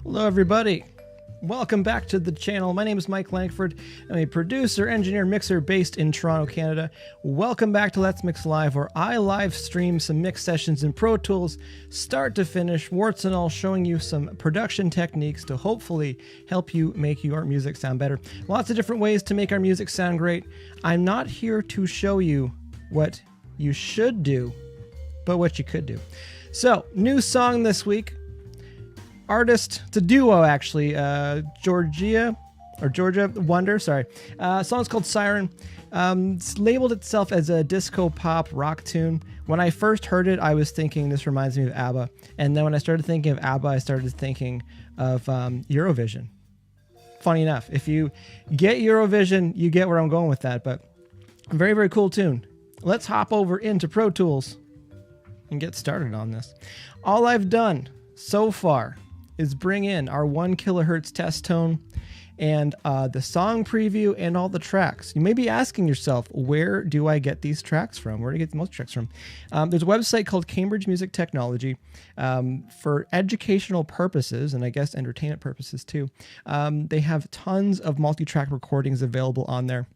Hello everybody, welcome back to the channel. My name is Mike Langford. I'm a producer, engineer, mixer based in Toronto, Canada. Welcome back to Let's Mix Live, where I live stream some mix sessions in Pro Tools, start to finish, warts and all, showing you some production techniques to hopefully help you make your music sound better. Lots of different ways to make our music sound great. I'm not here to show you what you should do, but what you could do. So, new song this week. Artist, it's a duo actually, Georgia Wonder, sorry. Song's called Siren. It's labeled itself as a disco pop rock tune. When I first heard it, I was thinking this reminds me of ABBA. And then when I started thinking of ABBA, I started thinking of Eurovision. Funny enough, if you get Eurovision, you get where I'm going with that. But very, very cool tune. Let's hop over into Pro Tools and get started on this. All I've done so far is bring in our 1 kilohertz test tone and the song preview and all the tracks. You may be asking yourself, where do I get these tracks from? Where do I get the most tracks from? There's a website called Cambridge Music Technology for educational purposes, and I guess entertainment purposes too. They have tons of multi-track recordings available on there.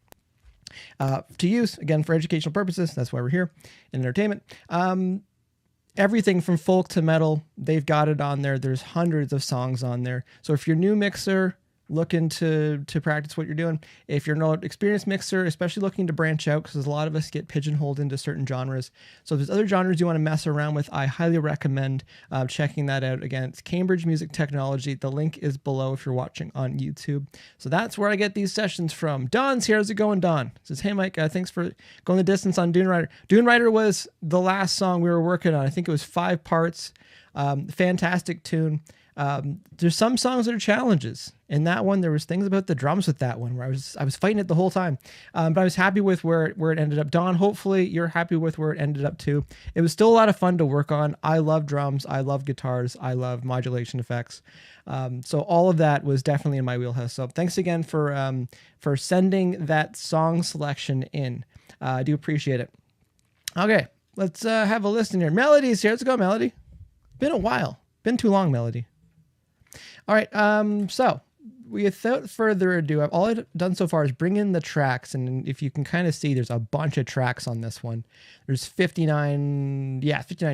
To use, again, for educational purposes. That's why we're here in entertainment. Everything from folk to metal, they've got it on there. There's hundreds of songs on there. So if you're a new mixer, looking to practice what you're doing. If you're not experienced mixer, especially looking to branch out, because a lot of us get pigeonholed into certain genres. So if there's other genres you want to mess around with, I highly recommend checking that out. Again, it's Cambridge Music Technology. The link is below if you're watching on YouTube. So that's where I get these sessions from. Don's here. How's it going, Don? Says, hey, Mike, thanks for going the distance on Dune Rider. Dune Rider was the last song we were working on. I think it was 5 parts. Fantastic tune. There's some songs that are challenges. In that one, there was things about the drums with that one where I was fighting it the whole time. But I was happy with where it ended up. Don, hopefully you're happy with where it ended up too. It was still a lot of fun to work on. I love drums. I love guitars. I love modulation effects. So all of that was definitely in my wheelhouse. So thanks again for sending that song selection in. I do appreciate it. Okay, let's have a listen here. Melody's here. Let's go, Melody. Been a while. Been too long, Melody. All right, so without further ado, all I've done so far is bring in the tracks, and if you can kind of see, there's a bunch of tracks on this one. There's 59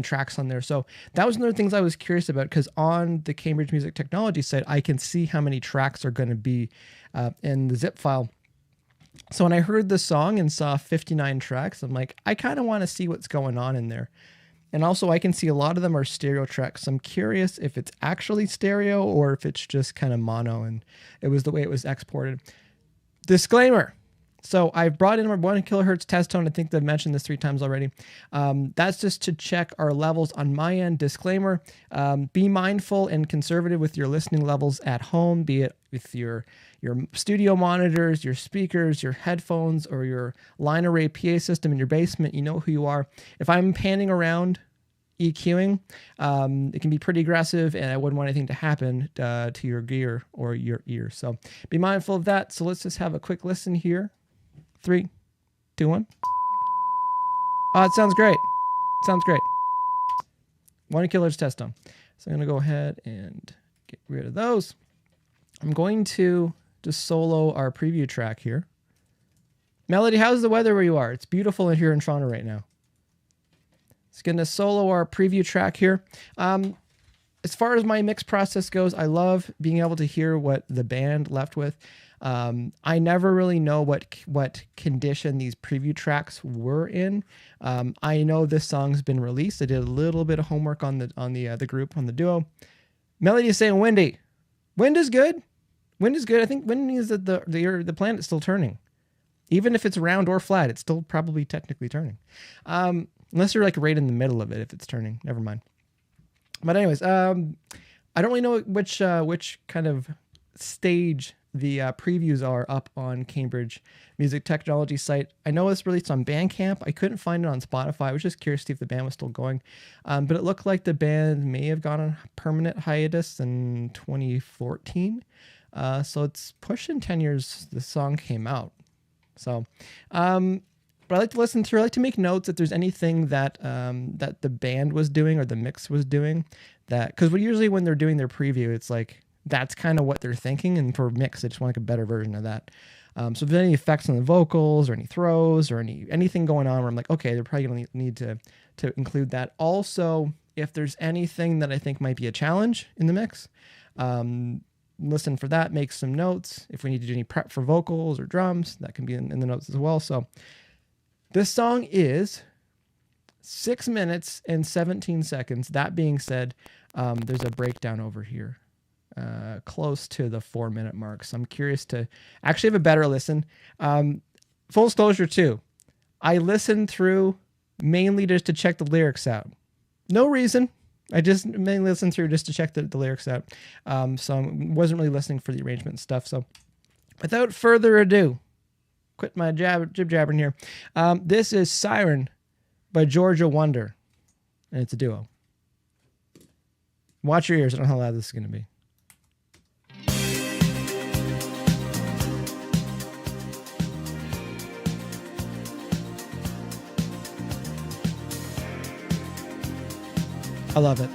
tracks on there. So that was one of the things I was curious about, because on the Cambridge Music Technology site, I can see how many tracks are going to be in the zip file. So when I heard the song and saw 59 tracks, I'm like, I kind of want to see what's going on in there. And also I can see a lot of them are stereo tracks. So I'm curious if it's actually stereo or if it's just kind of mono and it was the way it was exported. Disclaimer. So I've brought in our 1 kilohertz test tone. I think I've mentioned this 3 times already. That's just to check our levels on my end. Disclaimer, be mindful and conservative with your listening levels at home, be it with your studio monitors, your speakers, your headphones, or your line array PA system in your basement. You know who you are. If I'm panning around EQing, it can be pretty aggressive, and I wouldn't want anything to happen to your gear or your ear. So be mindful of that. So let's just have a quick listen here. 3, 2, 1. Oh, it sounds great. It sounds great. 1 kilohertz test tone. So I'm going to go ahead and get rid of those. I'm going to just solo our preview track here. Melody, how's the weather where you are? It's beautiful in here in Toronto right now. It's going to solo our preview track here. As far as my mix process goes, I love being able to hear what the band left with. I never really know what condition these preview tracks were in. I know this song's been released. I did a little bit of homework on the group, on the duo. Melody is saying windy. Wind is good. Wind is good. I think wind means that the planet's still turning. Even if it's round or flat, it's still probably technically turning. Unless you're like right in the middle of it if it's turning. Never mind. But anyways, I don't really know which kind of stage the previews are up on Cambridge Music Technology site. I know it's released on Bandcamp. I couldn't find it on Spotify. I was just curious to see if the band was still going. But it looked like the band may have gone on permanent hiatus in 2014. So it's pushing 10 years the song came out. So, but I like to listen through. I like to make notes if there's anything that that the band was doing or the mix was doing. That because usually when they're doing their preview, it's like that's kind of what they're thinking. And for mix, I just want like a better version of that. So if there's any effects on the vocals or any throws or anything going on where I'm like, okay, they're probably going to need to include that. Also, if there's anything that I think might be a challenge in the mix, listen for that, make some notes. If we need to do any prep for vocals or drums, that can be in the notes as well. So this song is 6 minutes and 17 seconds. That being said, there's a breakdown over here. Close to the 4-minute mark. So I'm curious to actually have a better listen. Full disclosure too, I listened through mainly just to check the lyrics out. No reason. I just mainly listened through just to check the lyrics out. So I wasn't really listening for the arrangement and stuff. So without further ado, quit my jib-jabbering here. This is Siren by Georgia Wonder, and it's a duo. Watch your ears. I don't know how loud this is going to be. I love it.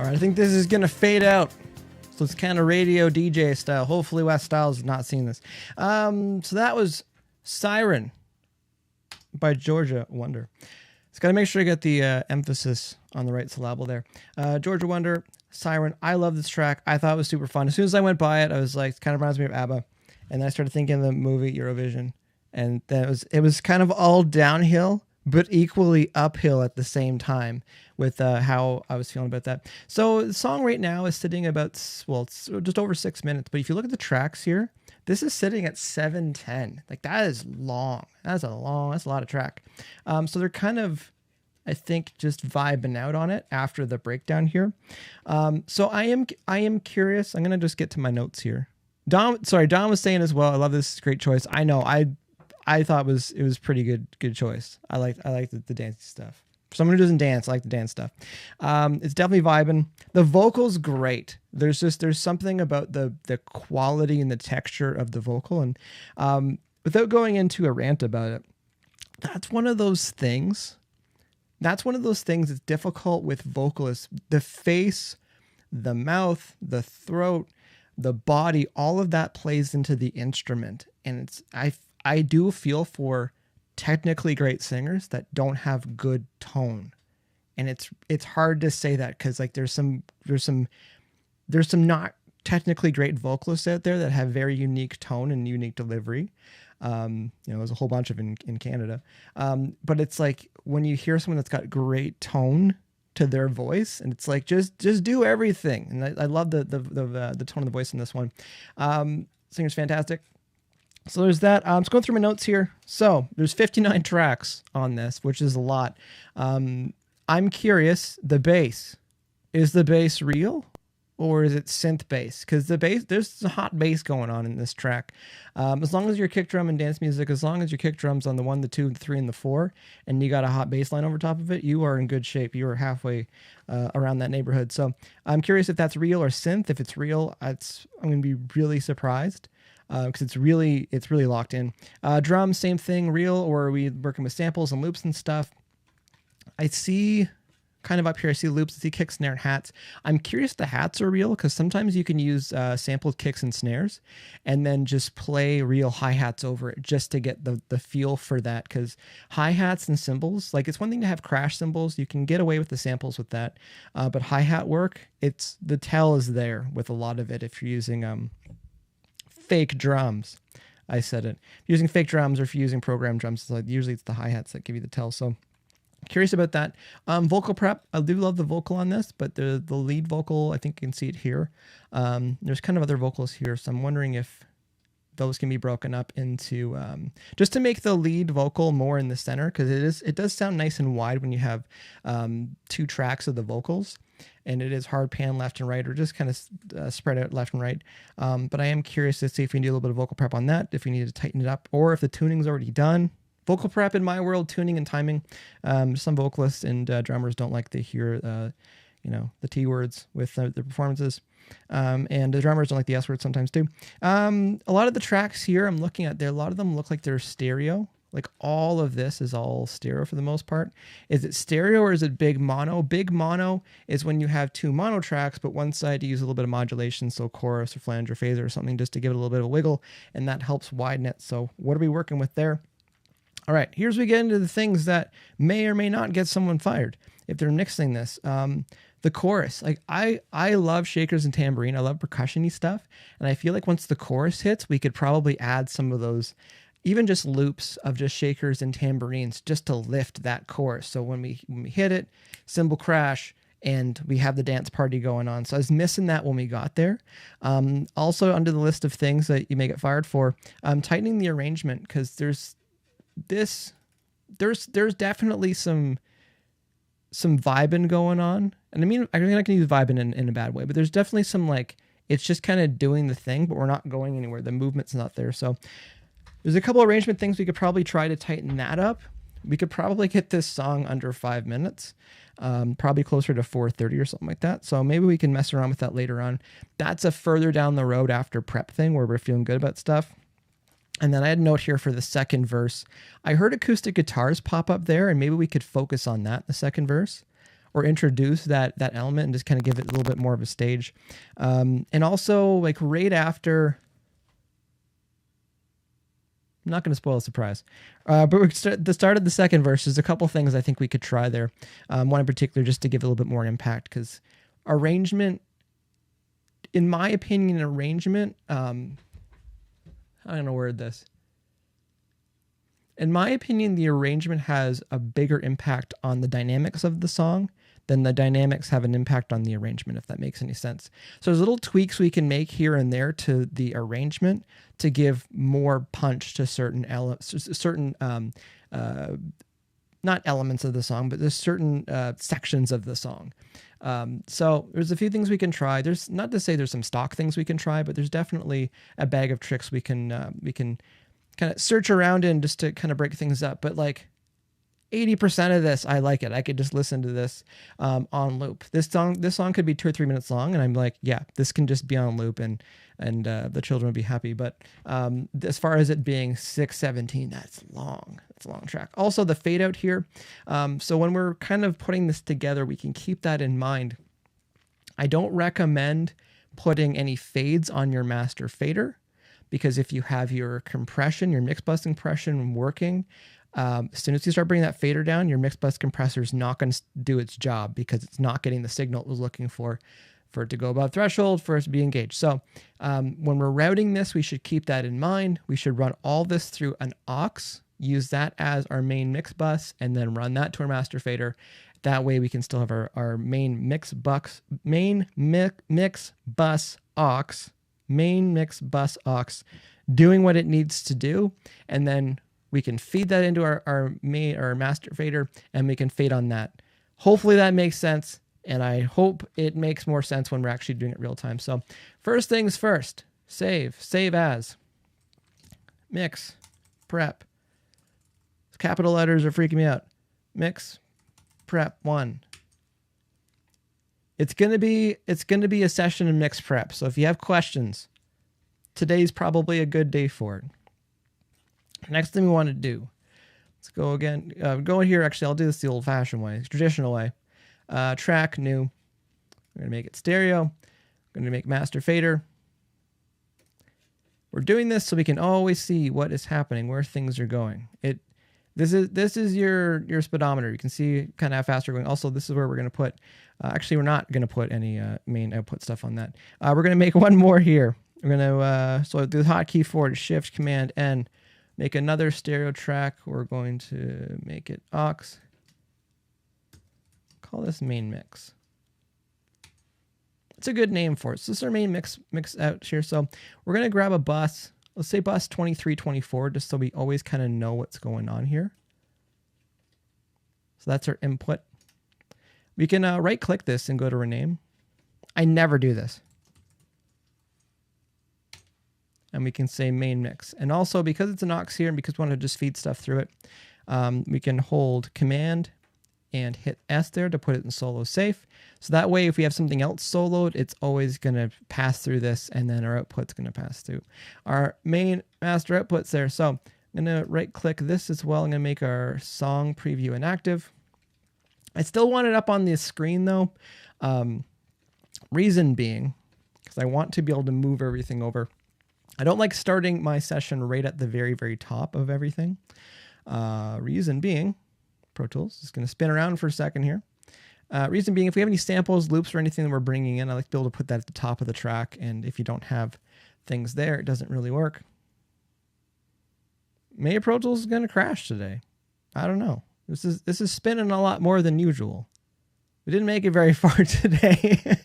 All right, I think this is going to fade out. So it's kind of radio DJ style. Hopefully Wes Styles has not seen this. So that was Siren by Georgia Wonder. It's got to make sure I get the emphasis on the right syllable there. Georgia Wonder, Siren. I love this track. I thought it was super fun. As soon as I went by it, I was like, it kind of reminds me of ABBA. And then I started thinking of the movie Eurovision. And then it was kind of all downhill, but equally uphill at the same time with how I was feeling about that. So the song right now is sitting about, well, it's just over 6 minutes. But if you look at the tracks here, this is sitting at 7:10. Like, that is long. That's a lot of track. So they're kind of, I think, just vibing out on it after the breakdown here. So I am curious. I'm going to just get to my notes here. Don was saying as well, I love this, great choice. I know, I thought it was pretty good choice. I like the dancey stuff. For someone who doesn't dance, I like the dance stuff. It's definitely vibing. The vocal's great. There's something about the quality and the texture of the vocal, and without going into a rant about it, that's one of those things that's difficult with vocalists. The face, the mouth, the throat, the body, all of that plays into the instrument. And I do feel for technically great singers that don't have good tone. And it's hard to say that because like there's some not technically great vocalists out there that have very unique tone and unique delivery. There's a whole bunch of in Canada. But it's like when you hear someone that's got great tone to their voice, and it's like just do everything. And I love the tone of the voice in this one. Singer's fantastic. So there's that. Just going through my notes here. So there's 59 tracks on this, which is a lot. I'm curious, the bass. Is the bass real or is it synth bass? Because the bass, there's a hot bass going on in this track. As long as your kick drum and dance music, as long as your kick drum's on the 1, the 2, the 3, and the 4, and you got a hot bass line over top of it, you are in good shape. You are halfway around that neighborhood. So I'm curious if that's real or synth. If it's real, I'm going to be really surprised. Because it's really locked in. Drums, same thing, real, or are we working with samples and loops and stuff? I see kind of up here, I see loops, I see kicks, snare, and hats. I'm curious if the hats are real, because sometimes you can use sampled kicks and snares and then just play real hi-hats over it just to get the feel for that. Because hi-hats and cymbals, like, it's one thing to have crash cymbals. You can get away with the samples with that. But hi-hat work, the tell is there with a lot of it if you're using fake drums. I said it. If you're using fake drums or if you're using programmed drums, usually it's the hi-hats that give you the tell. So curious about that. Vocal prep. I do love the vocal on this, but the lead vocal, I think you can see it here. There's kind of other vocals here, so I'm wondering if those can be broken up into just to make the lead vocal more in the center, because it does sound nice and wide when you have 2 tracks of the vocals. And it is hard pan left and right, or just kind of spread out left and right. But I am curious to see if we can do a little bit of vocal prep on that, if we need to tighten it up, or if the tuning's already done. Vocal prep in my world, tuning and timing. Some vocalists and drummers don't like to hear, the T words with the performances. And the drummers don't like the S words sometimes too. A lot of the tracks here I'm looking at, a lot of them look like they're stereo. Like, all of this is all stereo for the most part. Is it stereo or is it big mono? Big mono is when you have 2 mono tracks, but one side you use a little bit of modulation, so chorus or flange or phaser or something, just to give it a little bit of a wiggle, and that helps widen it. So what are we working with there? All right, here's we get into the things that may or may not get someone fired if they're mixing this. The chorus, like, I love shakers and tambourine. I love percussion-y stuff, and I feel like once the chorus hits, we could probably add some of those, even just loops of just shakers and tambourines, just to lift that chorus. So when we hit it, cymbal crash, and we have the dance party going on. So I was missing that when we got there. Also, under the list of things that you may get fired for, tightening the arrangement, because there's definitely some vibing going on. And I mean, I'm not going to use vibing in a bad way, but there's definitely some, like, it's just kind of doing the thing, but we're not going anywhere. The movement's not there. So there's a couple arrangement things we could probably try to tighten that up. We could probably get this song under 5 minutes, probably closer to 4:30 or something like that. So maybe we can mess around with that later on. That's a further down the road after prep thing where we're feeling good about stuff. And then I had a note here for the second verse. I heard acoustic guitars pop up there, and maybe we could focus on that in the second verse. or introduce that element and just kind of give it a little bit more of a stage. And also like right after, I'm not going to spoil the surprise, but the start of the second verse, there's a couple things I think we could try there. One in particular, just to give it a little bit more impact, because arrangement, in my opinion, arrangement, I'm going to word this. In my opinion, the arrangement has a bigger impact on the dynamics of the song than the dynamics have an impact on the arrangement, if that makes any sense. So there's little tweaks we can make here and there to the arrangement to give more punch to certain elements, not elements of the song, but there's certain sections of the song. So there's a few things we can try. There's not to say there's some stock things we can try, but there's definitely a bag of tricks we can kind of search around in just to kind of break things up. But like 80% of this, I like it. I could just listen to this on loop. This song could be 2 or 3 minutes long, and I'm like, yeah, this can just be on loop, and the children would be happy. But as far as it being 6:17, that's long. That's a long track. Also, the fade out here. So when we're kind of putting this together, we can keep that in mind. I don't recommend putting any fades on your master fader, because if you have your compression, your mix bus compression working, as soon as you start bringing that fader down, your mix bus compressor is not going to do its job, because it's not getting the signal it was looking for it to go above threshold, for it to be engaged. So when we're routing this, we should keep that in mind. We should run all this through an aux, use that as our main mix bus, and then run that to our master fader. That way we can still have our main mix bus aux doing what it needs to do, and then we can feed that into our master fader, and we can fade on that. Hopefully that makes sense, and I hope it makes more sense when we're actually doing it real time. So first things first, save as, mix, prep. Capital letters are freaking me out. Mix, prep 1. It's gonna be a session in mix prep. So if you have questions, today's probably a good day for it. Next thing we want to do, let's go again. Go in here. Actually, I'll do this the old-fashioned way, traditional way. Track new. We're gonna make it stereo. We're gonna make master fader. We're doing this so we can always see what is happening, where things are going. This is your speedometer. You can see kind of how fast we're going. Also, this is where we're going to put, actually, we're not going to put any main output stuff on that. We're going to make one more here. We're going to, so do the hotkey forward, Shift, Command, N, make another stereo track. We're going to make it aux. Call this main mix. It's a good name for it. So this is our main mix out here. So we're going to grab a bus. Let's say bus 2324, just so we always kind of know what's going on here. So that's our input. We can right-click this and go to rename. I never do this. And we can say main mix. And also, because it's an aux here, and because we want to just feed stuff through it, we can hold Command and hit S there to put it in solo safe. So that way, if we have something else soloed, it's always going to pass through this, and then our output's going to pass through our main master outputs there. So I'm going to right-click this as well. I'm going to make our song preview inactive. I still want it up on the screen, though. Reason being, because I want to be able to move everything over. I don't like starting my session right at the very, very top of everything. Reason being, Pro Tools is going to spin around for a second here. Reason being, if we have any samples, loops, or anything that we're bringing in, I like to be able to put that at the top of the track. And if you don't have things there, it doesn't really work. Maybe Pro Tools is going to crash today. I don't know. This is spinning a lot more than usual. We didn't make it very far today.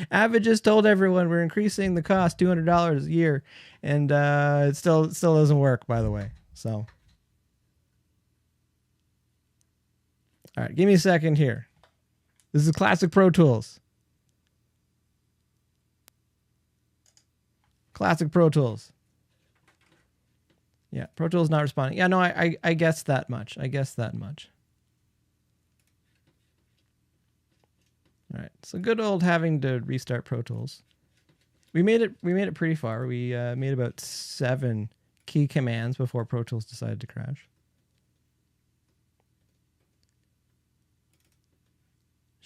Avid just told everyone we're increasing the cost $200 a year, and it still doesn't work, by the way. So, all right, give me a second here. This is classic Pro Tools. Classic Pro Tools. Yeah, Pro Tools not responding. Yeah, no, I guess that much. I guess that much. All right, so good old having to restart Pro Tools. We made it pretty far. We made about 7 key commands before Pro Tools decided to crash.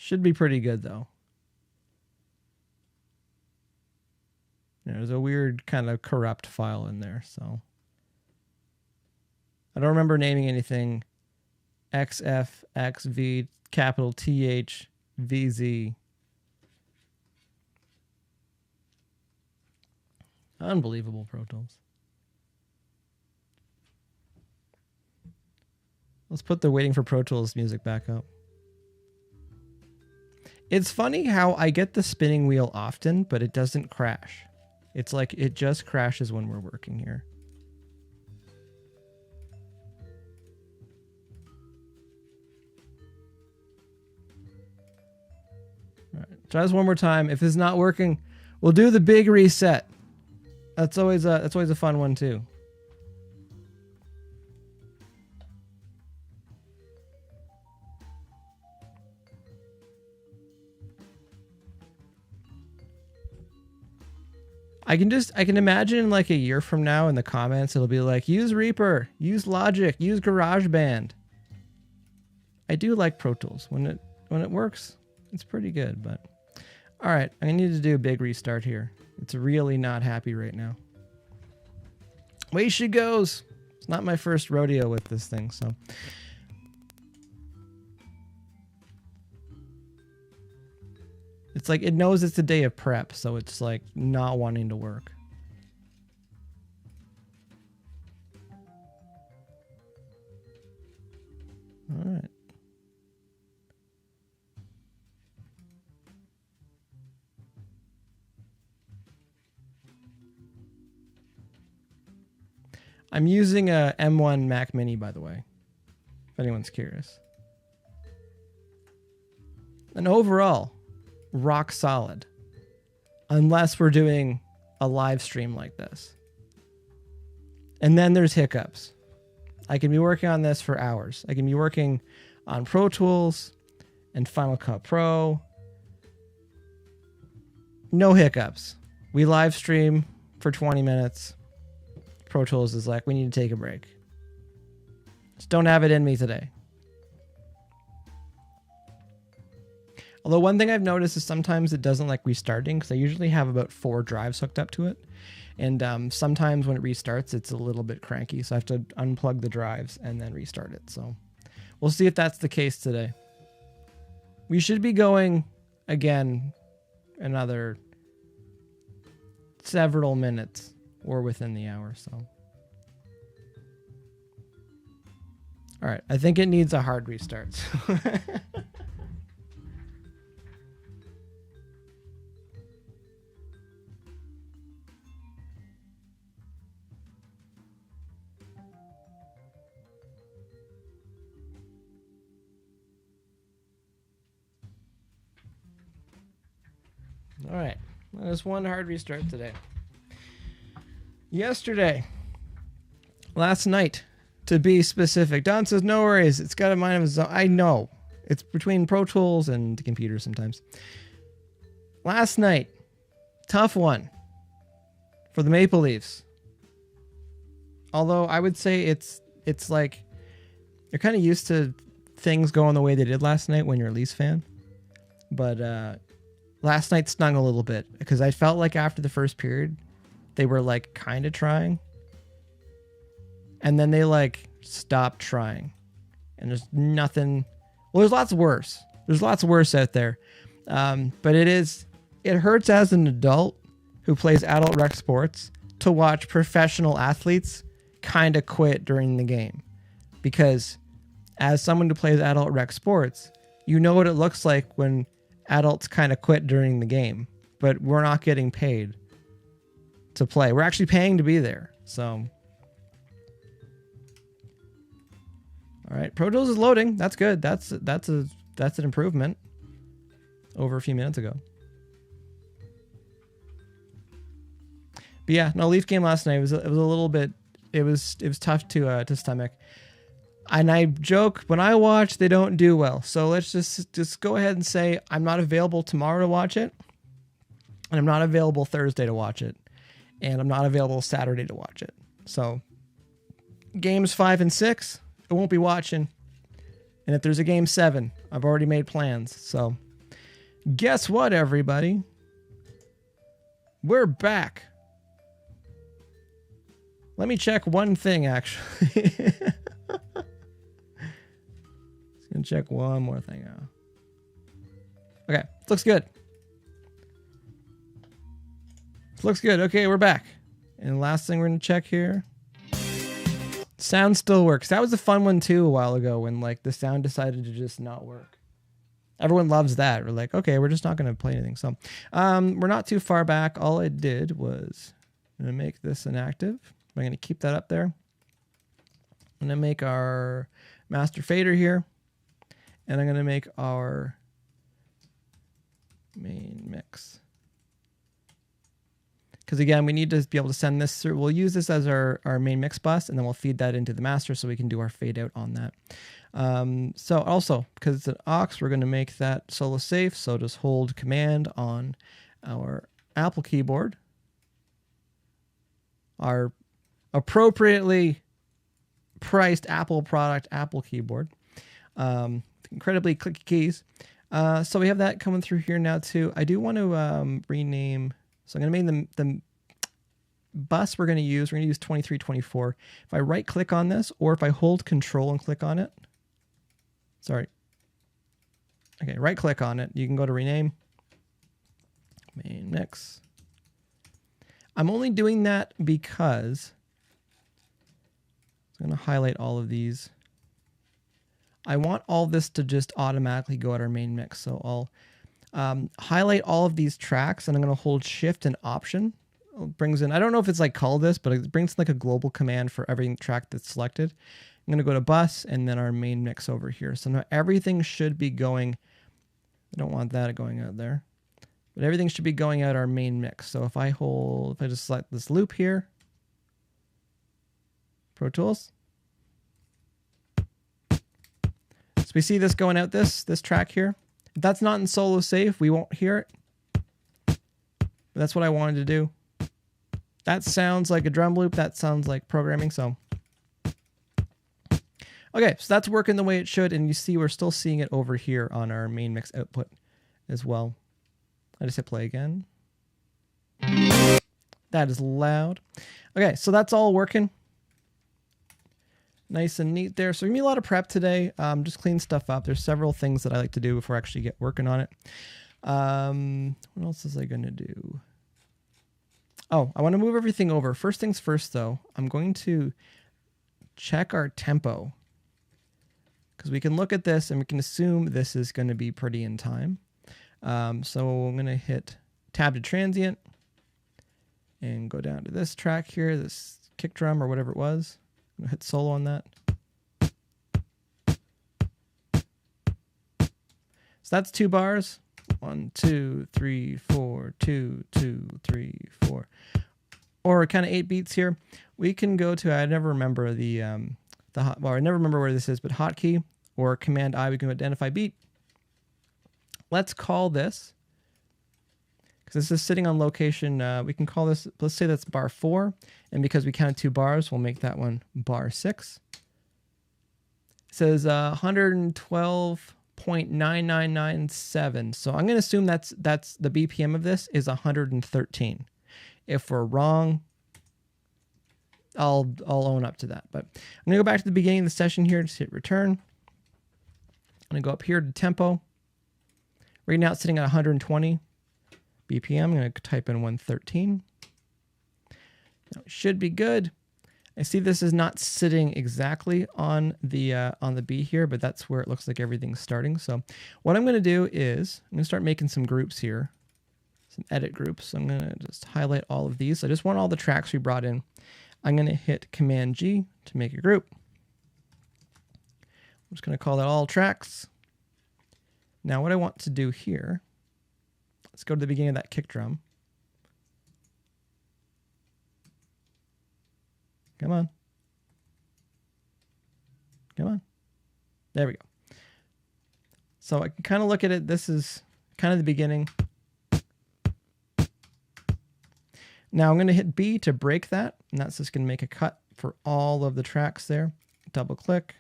Should be pretty good though. There's a weird kind of corrupt file in there, so I don't remember naming anything. XFXV capital THVZ. Unbelievable, Pro Tools. Let's put the waiting for Pro Tools music back up. It's funny how I get the spinning wheel often, but it doesn't crash. It's like it just crashes when we're working here. All right, try this one more time. If it's not working, we'll do the big reset. That's always a fun one too. I can imagine like a year from now in the comments it'll be like, use Reaper, use Logic, use GarageBand. I do like Pro Tools when it works. It's pretty good, but all right, I need to do a big restart here. It's really not happy right now. Way she goes. It's not my first rodeo with this thing, so. It's like it knows it's a day of prep, so it's like not wanting to work. All right. I'm using a M1 Mac Mini, by the way, if anyone's curious. And overall, rock solid, unless we're doing a live stream like this. And then there's hiccups. I can be working on this for hours. I can be working on Pro Tools and Final Cut Pro. No hiccups. We live stream for 20 minutes. Pro Tools is like, we need to take a break. Just don't have it in me today. Although one thing I've noticed is sometimes it doesn't like restarting, because I usually have about 4 drives hooked up to it. And sometimes when it restarts, it's a little bit cranky. So I have to unplug the drives and then restart it. So we'll see if that's the case today. We should be going again another several minutes or within the hour. So, all right. I think it needs a hard restart. All right, there's one hard restart today. Yesterday, last night, to be specific. Don says, no worries, it's got a mind of its own. I know, it's between Pro Tools and the computer sometimes. Last night, tough one for the Maple Leafs. Although I would say it's like, you're kind of used to things going the way they did last night when you're a Leafs fan. But, last night stung a little bit because I felt like after the first period, they were like kind of trying. And then they like stopped trying. And there's nothing. Well, there's lots worse. There's lots worse out there. But it hurts as an adult who plays adult rec sports to watch professional athletes kind of quit during the game. Because as someone who plays adult rec sports, you know what it looks like when adults kind of quit during the game, but we're not getting paid to play. We're actually paying to be there. So, all right, Pro Tools is loading. That's good. That's an improvement over a few minutes ago. But yeah, no, Leaf game last night it was a little bit. It was tough to stomach. And I joke, when I watch, they don't do well. So let's just go ahead and say I'm not available tomorrow to watch it. And I'm not available Thursday to watch it. And I'm not available Saturday to watch it. So games 5 and 6, I won't be watching. And if there's a game 7, I've already made plans. So Guess what, everybody? We're back. Let me check one thing, actually. Just gonna check one more thing out. Okay, looks good. Looks good. Okay, we're back. And the last thing we're gonna check here. Sound still works. That was a fun one too a while ago when like the sound decided to just not work. Everyone loves that. We're like, okay, we're just not gonna play anything. So we're not too far back. All I did was I'm gonna make this inactive. I'm gonna keep that up there. I'm gonna make our master fader here. And I'm gonna make our main mix. Because again, we need to be able to send this through. We'll use this as our main mix bus, and then we'll feed that into the master so we can do our fade out on that. So also, because it's an aux, we're going to make that solo safe. So just hold Command on our Apple keyboard. Our appropriately priced Apple product, Apple keyboard. Incredibly clicky keys. So we have that coming through here now too. I do want to rename... So I'm going to make the bus we're going to use 2324. If I right click on this, or if I hold Control and click on it. Sorry. Okay, right click on it. You can go to rename. Main mix. I'm only doing that because I'm going to highlight all of these. I want all this to just automatically go at our main mix. So I'll highlight all of these tracks, and I'm going to hold Shift and Option. It brings in, I don't know if it's like called this, but it brings like a global command for every track that's selected. I'm going to go to bus and then our main mix over here. So now everything should be going, I don't want that going out there, but everything should be going out our main mix. So if I just select this loop here, Pro Tools. So we see this going out this track here. If that's not in solo safe, we won't hear it. But that's what I wanted to do. That sounds like a drum loop. That sounds like programming. So, okay, so that's working the way it should. And you see we're still seeing it over here on our main mix output as well. I just hit play again. That is loud. Okay, so that's all working. Nice and neat there. So give me a lot of prep today. Just clean stuff up. There's several things that I like to do before I actually get working on it. What else is I going to do? Oh, I want to move everything over. First things first, though, I'm going to check our tempo. Because we can look at this and we can assume this is going to be pretty in time. So I'm going to hit tab to transient and go down to this track here, this kick drum or whatever it was. I'm gonna hit solo on that. So that's 2 bars. 1, 2, 3, 4, 2, 2, 3, 4. Or kind of 8 beats here. We can go to, I never remember I never remember where this is, but hotkey or Command I, we can identify beat. Let's call this, because this is sitting on location, we can call this, let's say that's bar 4. And because we counted 2 bars, we'll make that one bar 6. It says 112.9997. So I'm going to assume that's the BPM of this is 113. If we're wrong, I'll own up to that. But I'm going to go back to the beginning of the session here, just hit return. I'm going to go up here to tempo. Right now it's sitting at 120 BPM. I'm going to type in 113. Now, it should be good. I see this is not sitting exactly on the B here, but that's where it looks like everything's starting. So what I'm going to do is I'm going to start making some groups here, some edit groups. I'm going to just highlight all of these. I just want all the tracks we brought in. I'm going to hit Command G to make a group. I'm just going to call that all tracks. Now what I want to do here, let's go to the beginning of that kick drum. Come on. Come on. There we go. So I can kind of look at it. This is kind of the beginning. Now I'm going to hit B to break that. And that's just going to make a cut for all of the tracks there. Double click,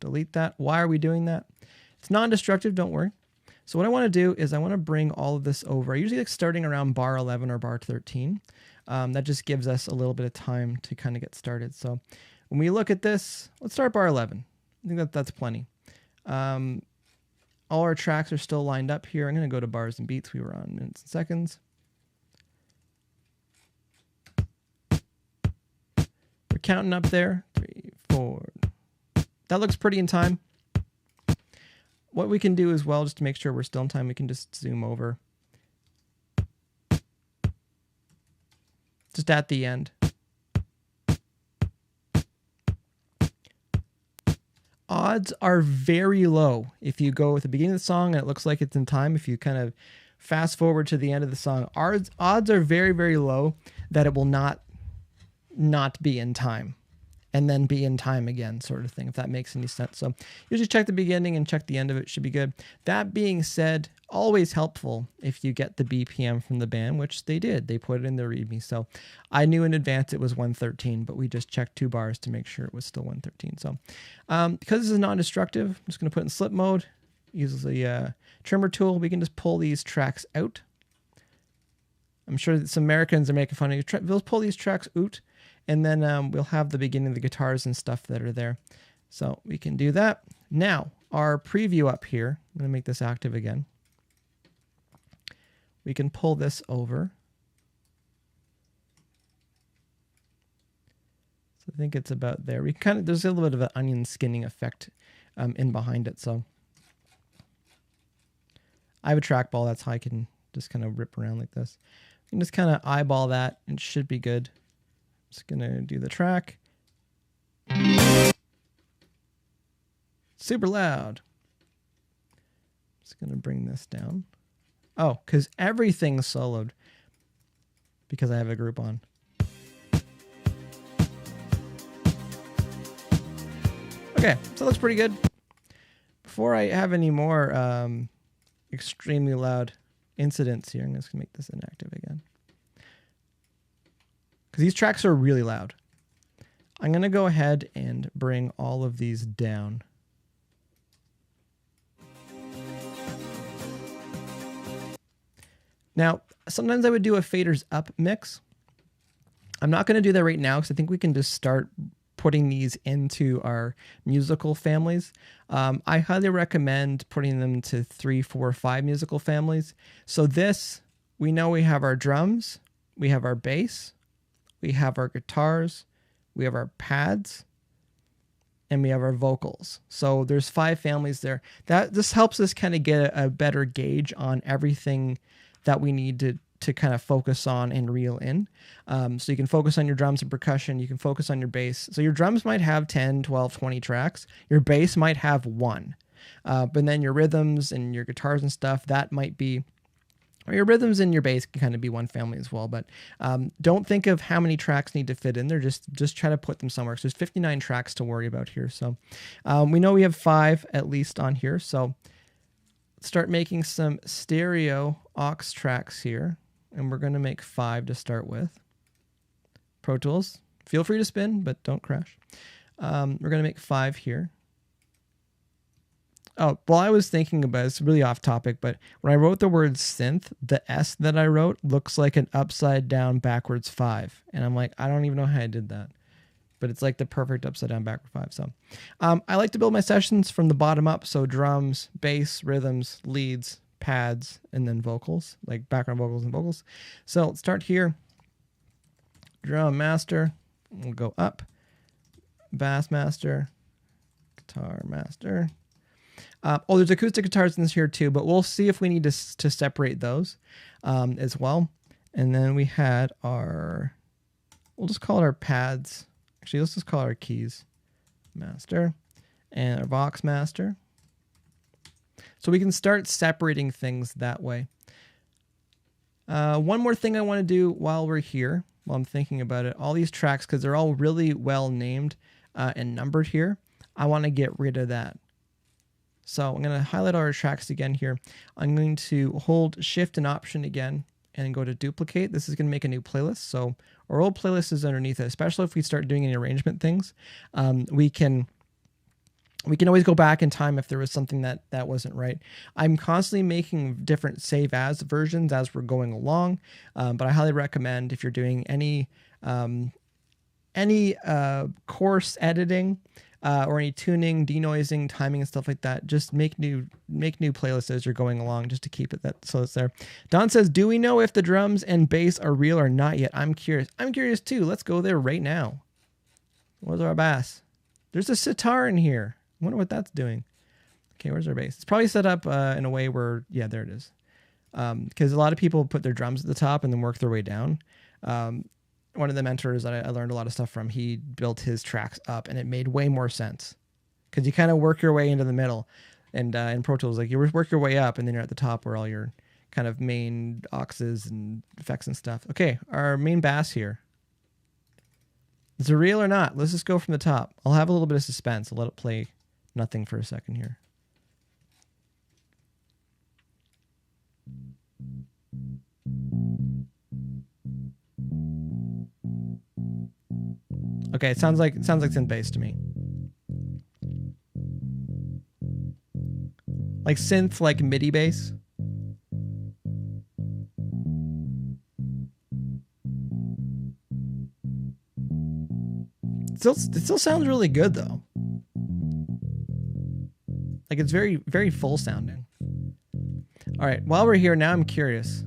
delete that. Why are we doing that? It's non-destructive, don't worry. So what I want to do is I want to bring all of this over. I usually like starting around bar 11 or bar 13. That just gives us a little bit of time to kind of get started. So when we look at this, let's start bar 11. I think that's plenty. All our tracks are still lined up here. I'm going to go to bars and beats. We were on minutes and seconds. We're counting up there. 3, 4. That looks pretty in time. What we can do as well, just to make sure we're still in time, we can just zoom over. Just at the end. Odds are very low if you go at the beginning of the song and it looks like it's in time. If you kind of fast forward to the end of the song, odds are very, very low that it will not be in time and then be in time again, sort of thing, if that makes any sense. So usually check the beginning and check the end of it. Should be good. That being said, always helpful if you get the BPM from the band, which they did. They put it in the README. So I knew in advance it was 113, but we just checked 2 bars to make sure it was still 113. So because this is non-destructive, I'm just going to put it in slip mode. Use the trimmer tool. We can just pull these tracks out. I'm sure that some Americans are making fun of you. We'll pull these tracks out, and then we'll have the beginning of the guitars and stuff that are there. So we can do that. Now, our preview up here, I'm going to make this active again. We can pull this over. So I think it's about there. We kind of, there's a little bit of an onion skinning effect in behind it. So I have a trackball. That's how I can just kind of rip around like this. You can just kind of eyeball that and it should be good. Just going to do the track. Super loud. Just going to bring this down. Oh, because everything's soloed because I have a group on. Okay, so that looks pretty good. Before I have any more extremely loud incidents here, I'm just going to make this inactive again. Because these tracks are really loud. I'm going to go ahead and bring all of these down. Now, sometimes I would do a faders up mix. I'm not going to do that right now because I think we can just start putting these into our musical families. I highly recommend putting them to 3, 4, 5 musical families. So this, we know we have our drums, we have our bass, we have our guitars, we have our pads, and we have our vocals. So there's 5 families there. This helps us kind of get a better gauge on everything that we need to kind of focus on and reel in. So you can focus on your drums and percussion. You can focus on your bass. So your drums might have 10, 12, 20 tracks. Your bass might have 1. But then your rhythms and your guitars and stuff, that might be, or your rhythms and your bass can kind of be one family as well. But don't think of how many tracks need to fit in there. Just try to put them somewhere. So there's 59 tracks to worry about here. So we know we have 5 at least on here. So start making some stereo aux tracks here, and we're going to make 5 to start with. Pro Tools, feel free to spin, but don't crash. We're going to make 5 here. Oh, well, I was thinking about, it's really off topic, but when I wrote the word synth, the S that I wrote looks like an upside down backwards 5. And I'm like, I don't even know how I did that. But it's like the perfect upside down backward 5. So I like to build my sessions from the bottom up. So drums, bass, rhythms, leads, pads, and then vocals, like background vocals and vocals. So let's start here. Drum master, we'll go up. Bass master, guitar master. Oh, there's acoustic guitars in this here too, but we'll see if we need to separate those as well. And then we had our, we'll just call it our pads. Actually, let's just call it our keys master and our Vox master. So we can start separating things that way. One more thing I want to do while we're here, while I'm thinking about it, all these tracks, because they're all really well named and numbered here, I want to get rid of that. So I'm going to highlight our tracks again here. I'm going to hold Shift and Option again and go to duplicate. This is going to make a new playlist. So our old playlist is underneath it, especially if we start doing any arrangement things. We can We can always go back in time if there was something that wasn't right. I'm constantly making different save as versions as we're going along, but I highly recommend if you're doing any course editing or any tuning, denoising, timing, and stuff like that, just make new playlists as you're going along, just to keep it that so it's there. Don says, "Do we know if the drums and bass are real or not yet?" I'm curious. I'm curious too. Let's go there right now. Where's our bass? There's a sitar in here. I wonder what that's doing. Okay, where's our bass? It's probably set up in a way where, yeah, there it is. Because a lot of people put their drums at the top and then work their way down. One of the mentors that I learned a lot of stuff from, he built his tracks up and it made way more sense. Because you kind of work your way into the middle. And in Pro Tools, like you work your way up and then you're at the top where all your kind of main auxes and effects and stuff. Okay, our main bass here. Is it real or not? Let's just go from the top. I'll have a little bit of suspense. I'll let it play nothing for a second here. Okay, it sounds like synth bass to me. Like synth, like MIDI bass. It still sounds really good though. Like it's very, very full sounding. All right, while we're here, now I'm curious.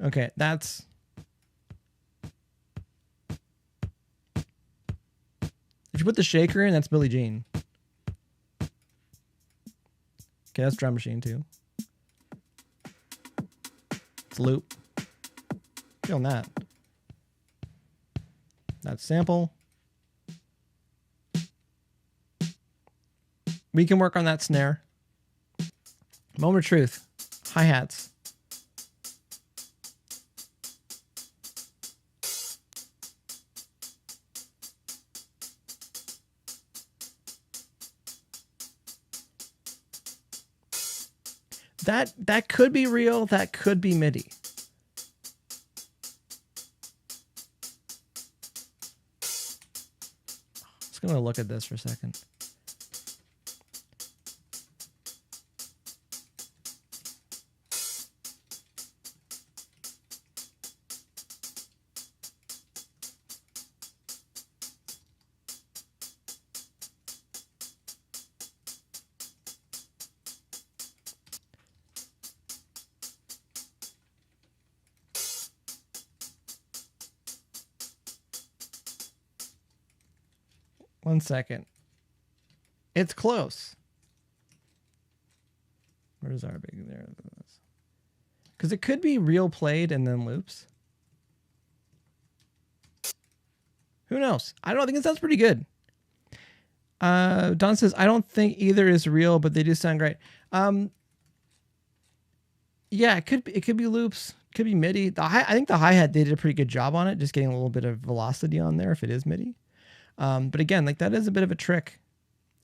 Okay, that's... If you put the shaker in, that's Billie Jean. Okay, that's drum machine too. It's loop. Feeling that. That's sample. We can work on that snare. Moment of truth. Hi-hats. That could be real. That could be MIDI. Just gonna look at this for a second. One second. It's close. Where's our big there? Because it could be real played and then loops. Who knows? I don't think it sounds pretty good. Don says, I don't think either is real, but they do sound great. Yeah, it could be loops. Could be MIDI. I think the hi-hat, they did a pretty good job on it, just getting a little bit of velocity on there if it is MIDI. But again, like that is a bit of a trick.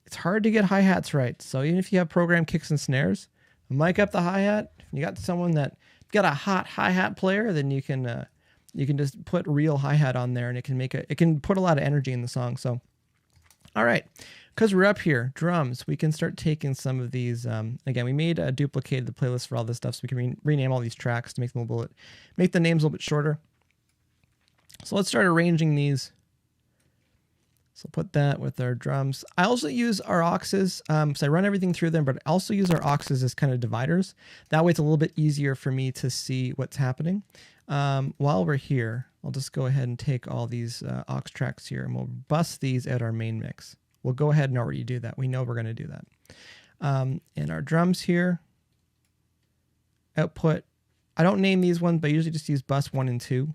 It's hard to get hi-hats right. So even if you have programmed kicks and snares, mic up the hi-hat. If you got someone that got a hot hi-hat player, then you can just put real hi-hat on there and it can put a lot of energy in the song. So, all right, because we're up here, drums, we can start taking some of these. Again, we made a duplicated the playlist for all this stuff, so we can rename all these tracks to make the names a little bit shorter. So let's start arranging these. So put that with our drums. I also use our auxes, so I run everything through them, but I also use our auxes as kind of dividers. That way it's a little bit easier for me to see what's happening. While we're here, I'll just go ahead and take all these aux tracks here and we'll bust these at our main mix. We'll go ahead and already do that. We know we're going to do that. And our drums here, output. I don't name these ones, but I usually just use bus 1 and 2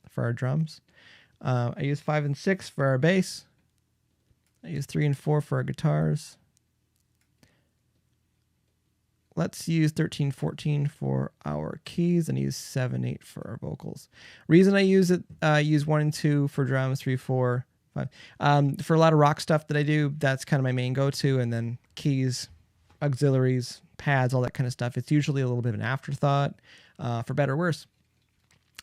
for our drums. I use 5 and 6 for our bass. I use 3 and 4 for our guitars. Let's use 13, 14 for our keys and use 7, 8 for our vocals. Reason I use it, use 1 and 2 for drums, 3, 4, 5. For a lot of rock stuff that I do, that's kind of my main go-to. And then keys, auxiliaries, pads, all that kind of stuff. It's usually a little bit of an afterthought, for better or worse.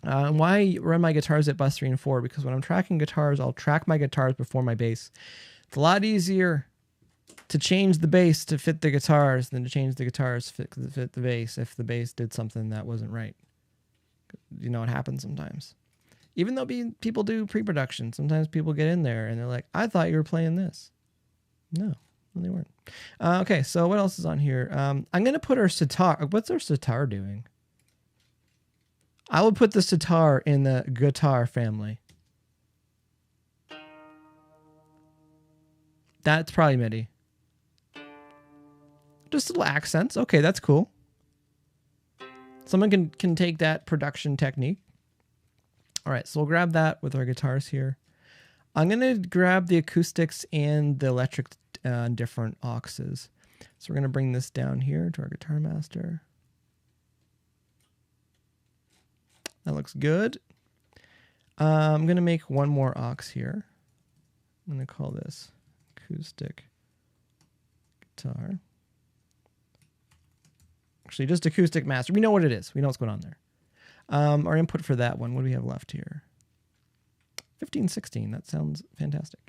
Why run my guitars at bus 3 and 4? Because when I'm tracking guitars, I'll track my guitars before my bass. It's a lot easier to change the bass to fit the guitars than to change the guitars to fit the bass if the bass did something that wasn't right. You know, it happens sometimes. Even though people do pre-production, sometimes people get in there and they're like, I thought you were playing this. No, they weren't. Okay, so what else is on here? I'm going to put our sitar. What's our sitar doing? I would put the sitar in the guitar family. That's probably MIDI. Just little accents. Okay, that's cool. Someone can take that production technique. All right, so we'll grab that with our guitars here. I'm going to grab the acoustics and the electric different auxes. So we're going to bring this down here to our guitar master. That looks good. I'm going to make one more aux here. I'm going to call this acoustic guitar. Actually, just acoustic master. We know what it is. We know what's going on there. Our input for that one, what do we have left here? 1516. That sounds fantastic.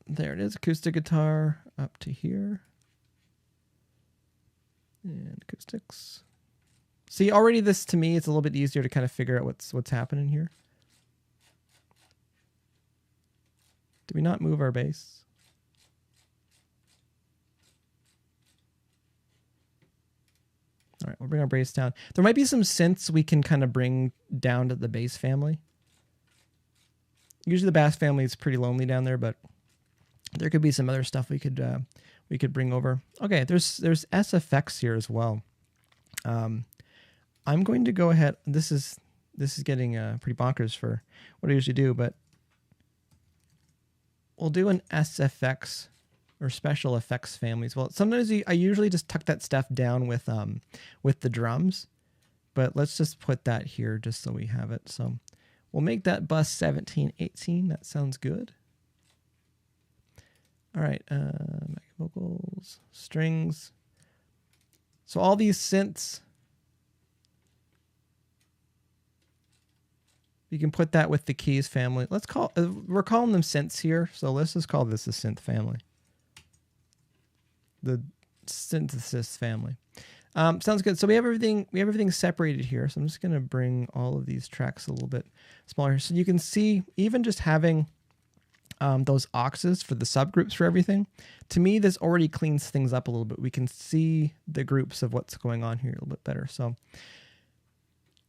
There it is. Acoustic guitar up to here. And acoustics. See, already this, to me, it's a little bit easier to kind of figure out what's happening here. Did we not move our bass? All right, we'll bring our bass down. There might be some synths we can kind of bring down to the bass family. Usually the bass family is pretty lonely down there, but there could be some other stuff we could bring over. Okay, there's SFX here as well. I'm going to go ahead. This is getting pretty bonkers for what I usually do, but we'll do an SFX or special effects families. Well, sometimes I usually just tuck that stuff down with the drums, but let's just put that here just so we have it. So we'll make that bus 1718. That sounds good. All right, vocals, strings. So all these synths, you can put that with the keys family. Let's call, we're calling them synths here, so let's just call this the synth family. The synthesis family. Sounds good. So we have everything separated here. So I'm just going to bring all of these tracks a little bit smaller. So you can see, even just having those auxes for the subgroups for everything, to me, this already cleans things up a little bit. We can see the groups of what's going on here a little bit better. So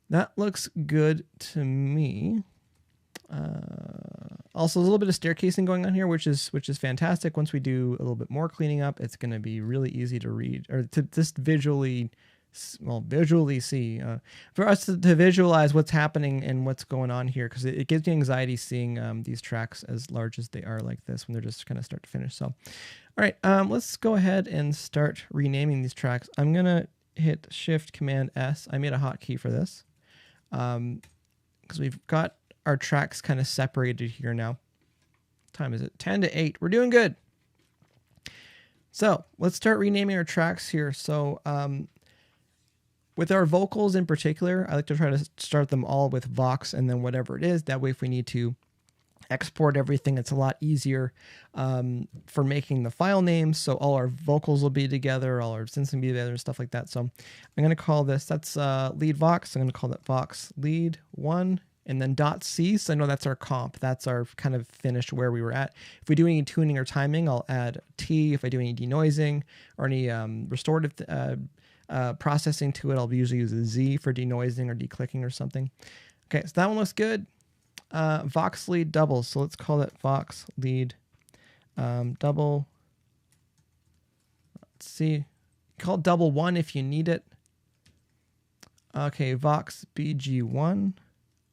that looks good to me. Also, a little bit of staircasing going on here, which is fantastic. Once we do a little bit more cleaning up, it's going to be really easy to read, or to just visually see, for us to visualize what's happening and what's going on here, because it gives me anxiety seeing these tracks as large as they are like this when they're just kind of start to finish. So, all right, let's go ahead and start renaming these tracks. I'm going to hit Shift Command S. I made a hotkey for this because we've got our tracks kind of separated here now. What time is it? 10 to 8. We're doing good. So let's start renaming our tracks here. So with our vocals in particular, I like to try to start them all with Vox and then whatever it is. That way, if we need to export everything, it's a lot easier for making the file names. So all our vocals will be together, all our synths will be together and stuff like that. So I'm going to call this, that's lead Vox. I'm going to call that Vox lead 1. And then .c, so I know that's our comp. That's our kind of finished where we were at. If we do any tuning or timing, I'll add T. If I do any denoising or any restorative processing to it, I'll usually use a Z for denoising or declicking or something. Okay, so that one looks good. Vox lead double. So let's call that Vox lead double. Let's see. Call it double 1 if you need it. Okay, Vox BG1.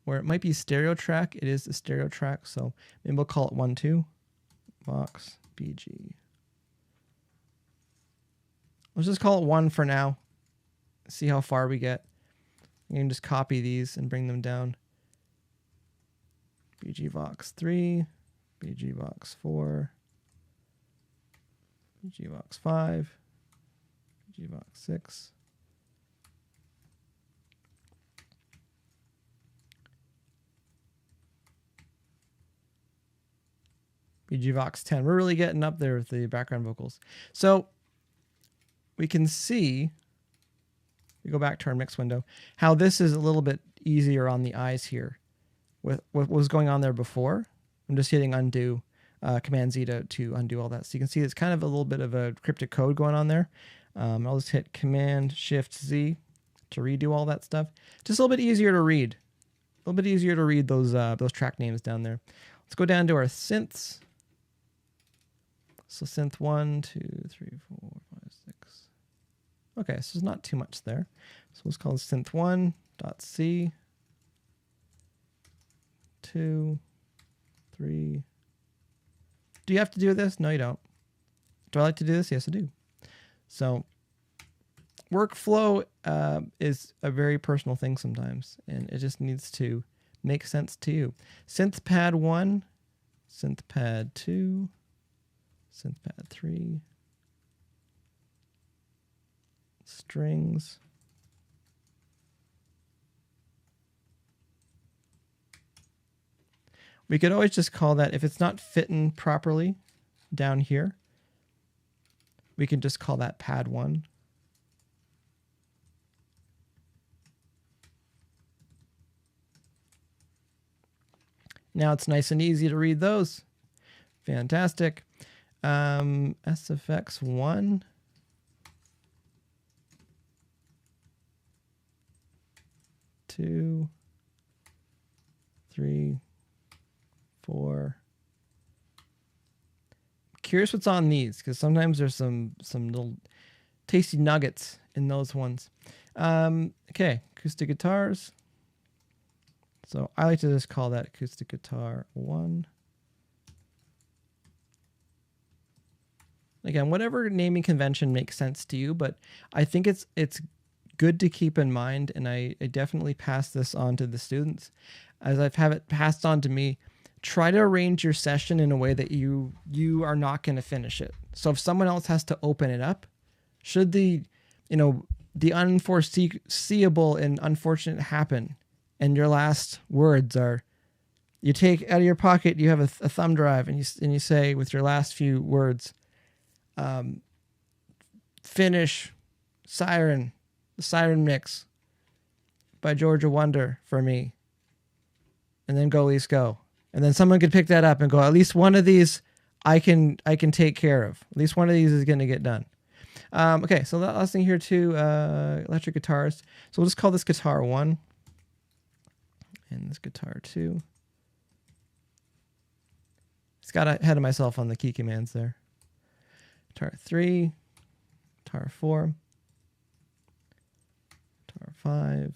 Where it might be stereo track, it is a stereo track, so maybe we'll call it 1, 2. Vox BG. Let's just call it 1 for now. See how far we get. You can just copy these and bring them down. BG Vox 3, BG Vox 4, BG Vox 5, BGVox 6. BGVox 10. We're really getting up there with the background vocals. So we can see, we go back to our mix window, how this is a little bit easier on the eyes here with what was going on there before. I'm just hitting undo, Command Z to undo all that. So you can see it's kind of a little bit of a cryptic code going on there. I'll just hit Command Shift Z to redo all that stuff. Just a little bit easier to read. A little bit easier to read those track names down there. Let's go down to our synths. So synth 1, 2, 3, 4, 5, 6. Okay, so there's not too much there. So let's call it synth1.c. 2, 3. Do you have to do this? No, you don't. Do I like to do this? Yes, I do. So workflow is a very personal thing sometimes, and it just needs to make sense to you. Synth pad 1, synth pad 2, synth pad 3, strings, we could always just call that, if it's not fitting properly down here, we can just call that pad 1. Now it's nice and easy to read those. Fantastic. SFX 1. 2, 3, 4. Curious what's on these, because sometimes there's some little tasty nuggets in those ones. Okay, acoustic guitars. So I like to just call that acoustic guitar 1. Again, whatever naming convention makes sense to you, but I think it's good to keep in mind, and I definitely pass this on to the students, as I've had it passed on to me. Try to arrange your session in a way that you are not going to finish it. So if someone else has to open it up, should the unforeseeable and unfortunate happen, and your last words are, you take out of your pocket, you have a thumb drive, and you say with your last few words, finish Siren, the Siren mix by Georgia Wonder for me, and then go, Elise, go. And then someone could pick that up and go, at least one of these I can take care of. At least one of these is going to get done. Okay, so that last thing here too, electric guitars. So we'll just call this guitar 1 and this guitar 2. Just got ahead of myself on the key commands there. Guitar 3, guitar 4, guitar 5.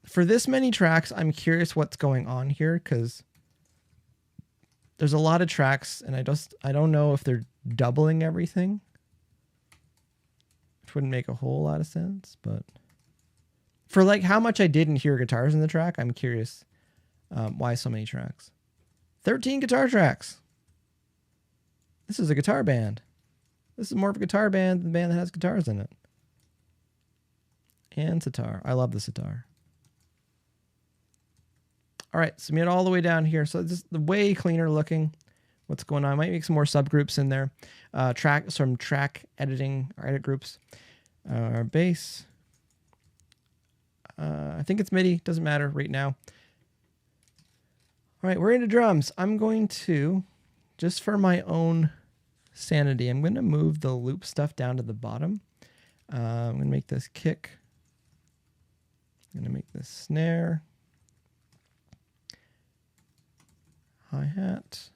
For this many tracks, I'm curious what's going on here, because there's a lot of tracks, and I don't know if they're doubling everything, which wouldn't make a whole lot of sense. But for like how much I didn't hear guitars in the track, I'm curious why so many tracks. 13 guitar tracks. This is a guitar band. This is more of a guitar band than the band that has guitars in it. And sitar. I love the sitar. All right, so we get all the way down here. So this is the way cleaner looking. What's going on? I might make some more subgroups in there. Some track editing or edit groups. Our bass. I think it's MIDI. Doesn't matter right now. All right, we're into drums. I'm going to, just for my own sanity, I'm going to move the loop stuff down to the bottom. I'm going to make this kick. I'm going to make this snare. Hi-hat.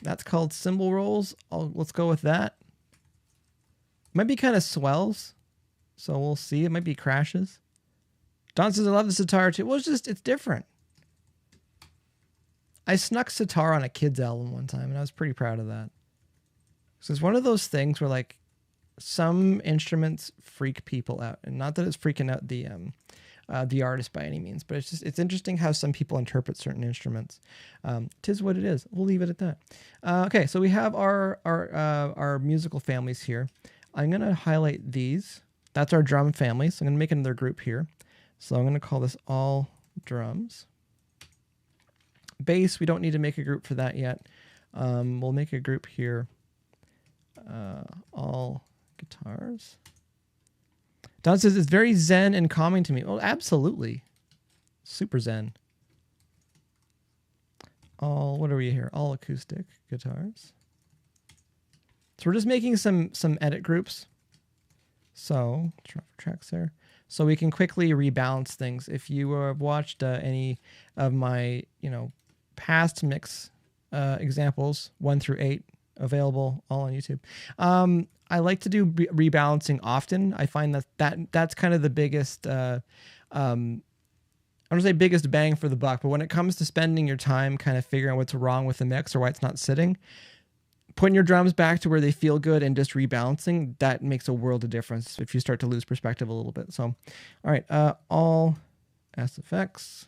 That's called cymbal rolls. Let's go with that. Might be kind of swells, so we'll see. It might be crashes. Don says, I love the sitar too. Well, it's different. I snuck sitar on a kid's album one time, and I was pretty proud of that. So it's one of those things where, like, some instruments freak people out, and not that it's freaking out the the artist by any means, but it's interesting how some people interpret certain instruments. Tis what it is. We'll leave it at that. Okay, so we have our musical families here. I'm going to highlight these. That's our drum family. So I'm going to make another group here. So I'm going to call this all drums. Bass, we don't need to make a group for that yet. We'll make a group here. All guitars. Don says it's very zen and calming to me. Oh, absolutely. Super zen. What are we here? All acoustic guitars. So we're just making some edit groups. So tracks there. So we can quickly rebalance things. If you have watched any of my, past mix examples, 1 through 8, available all on YouTube. I like to do rebalancing often. I find that's kind of the biggest, I don't say biggest bang for the buck, but when it comes to spending your time kind of figuring out what's wrong with the mix or why it's not sitting, putting your drums back to where they feel good and just rebalancing, that makes a world of difference if you start to lose perspective a little bit. So, all right, all SFX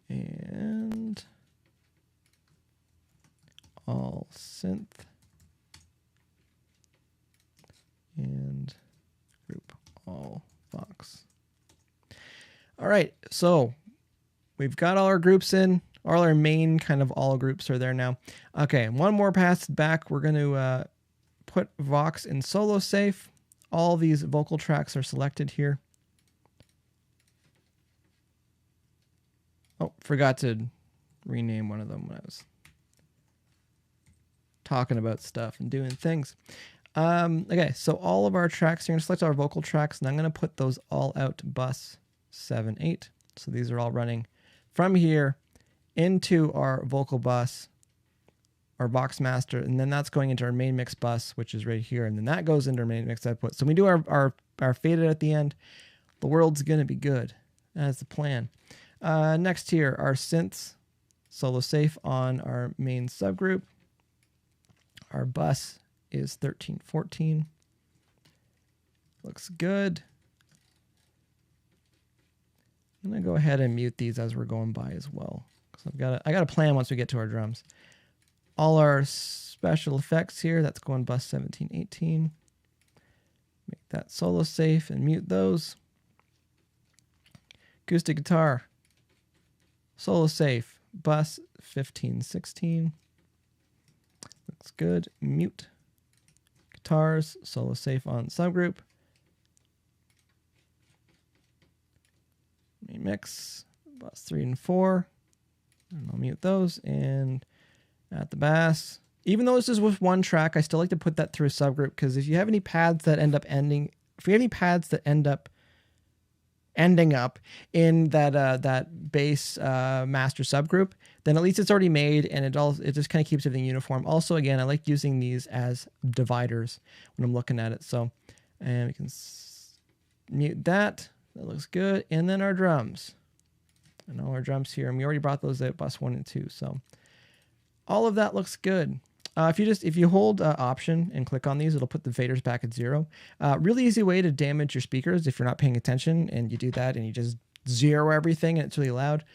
and all synth and group all Vox. All right, so we've got all our groups in. All our main kind of all groups are there now. Okay, one more pass back. We're going to put Vox in solo safe. All these vocal tracks are selected here. Oh, forgot to rename one of them when I was talking about stuff and doing things. Okay, so all of our tracks, you're going to select our vocal tracks, and I'm going to put those all out bus 7, 8. So these are all running from here into our vocal bus, our Vox master, and then that's going into our main mix bus, which is right here, and then that goes into our main mix output. So when we do our faded at the end, the world's going to be good. That's the plan. Next here, our synths, solo safe on our main subgroup. Our bus is 13, 14. Looks good. I'm going to go ahead and mute these as we're going by as well. So I got a plan once we get to our drums. All our special effects here, that's going bus 17, 18. Make that solo safe and mute those. Acoustic guitar, solo safe, bus 15, 16. Looks good. Mute. Guitars, solo safe on subgroup. Main mix, bus 3 and 4. And I'll mute those. And at the bass, even though this is with one track, I still like to put that through a subgroup, because if you have any pads that end up ending up in that bass master subgroup, then at least it's already made, and it just kind of keeps everything uniform. Also, again, I like using these as dividers when I'm looking at it. So, and we can mute that. That looks good. And then our drums. And all our drums here, and we already brought those out, bus 1 and 2. So all of that looks good. If you hold Option and click on these, it'll put the faders back at 0. Really easy way to damage your speakers if you're not paying attention, and you do that and you just zero everything and it's really loud.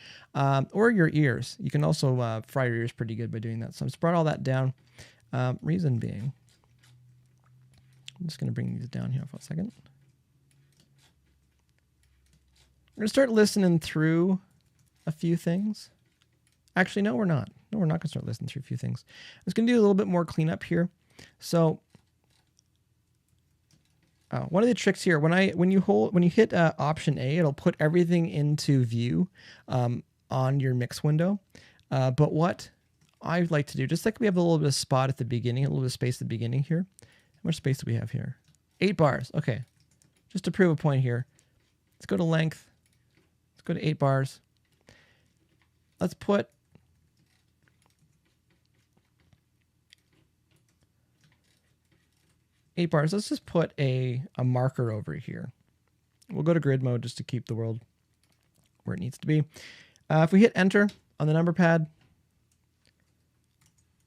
Or your ears. You can also fry your ears pretty good by doing that. So I just brought all that down. Reason being, I'm just going to bring these down here for a second. We're going to start listening through a few things. Actually, no, we're not. No, we're not going to start listening through a few things. I'm just going to do a little bit more cleanup here. So one of the tricks here, when you hit Option A, it'll put everything into view on your mix window. But what I like to do, just like we have a little bit of spot at the beginning, a little bit of space at the beginning here. How much space do we have here? 8 bars. Okay. Just to prove a point here, let's go to length. Let's go to 8 bars. Let's put bars. Let's just put a marker over here. We'll go to grid mode just to keep the world where it needs to be. If we hit enter on the number pad,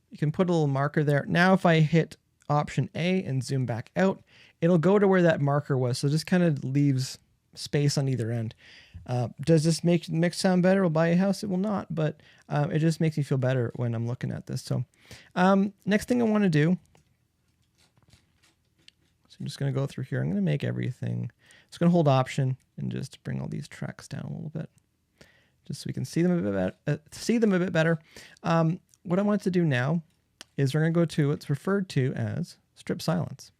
you can put a little marker there. Now if I hit Option A and zoom back out, it'll go to where that marker was. So it just kind of leaves space on either end. Does this make the mix sound better? Will buy a house? It will not, but it just makes me feel better when I'm looking at this. So next thing I want to do, so I'm just going to go through here. I'm going to make everything. Just going to hold Option and just bring all these tracks down a little bit, just so we can see them a bit better. What I want to do now is we're going to go to what's referred to as strip silence.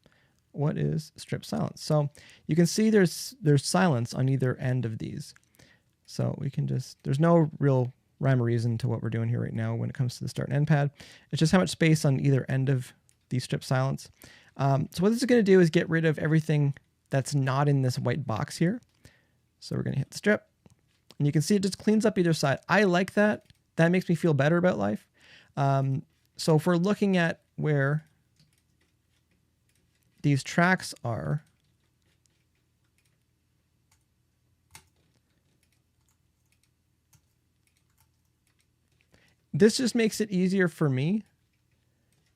What is strip silence? So you can see there's silence on either end of these. So we can just, there's no real rhyme or reason to what we're doing here right now when it comes to the start and end pad. It's just how much space on either end of the strip silence. So what this is going to do is get rid of everything that's not in this white box here. So we're going to hit strip, and you can see it just cleans up either side. I like that. That makes me feel better about life. So if we're looking at where these tracks are, this just makes it easier for me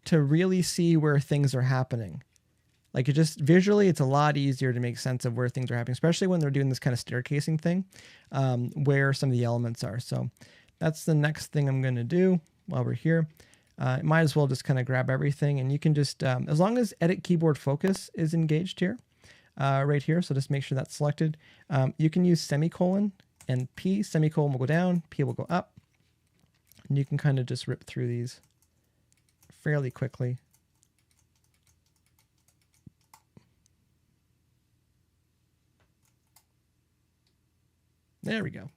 to really see where things are happening. Like, it just visually, it's a lot easier to make sense of where things are happening, especially when they're doing this kind of staircasing thing, where some of the elements are. So that's the next thing I'm going to do while we're here. Might as well just kind of grab everything, and you can just, as long as edit keyboard focus is engaged here, right here. So just make sure that's selected. You can use semicolon, and P, semicolon will go down, P will go up. And you can kind of just rip through these fairly quickly. There we go.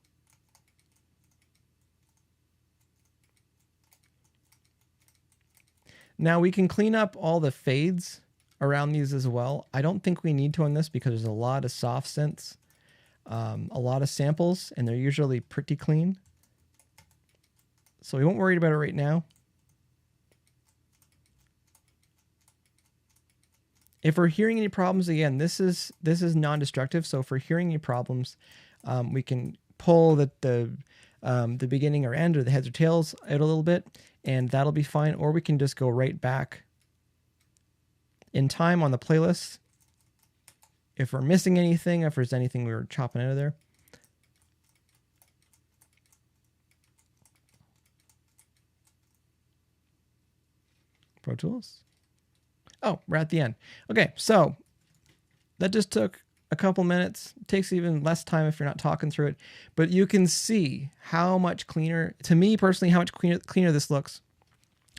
Now we can clean up all the fades around these as well. I don't think we need to on this because there's a lot of soft synths, a lot of samples, and they're usually pretty clean. So we won't worry about it right now. If we're hearing any problems, again, this is non-destructive. So if we're hearing any problems, we can pull the beginning or end or the heads or tails out a little bit, and that'll be fine. Or we can just go right back in time on the playlist if we're missing anything, if there's anything we were chopping out of there. Pro Tools. Oh, we're at the end. Okay, so that just took a couple minutes. It takes even less time if you're not talking through it. But you can see how much cleaner, to me personally, how much cleaner this looks.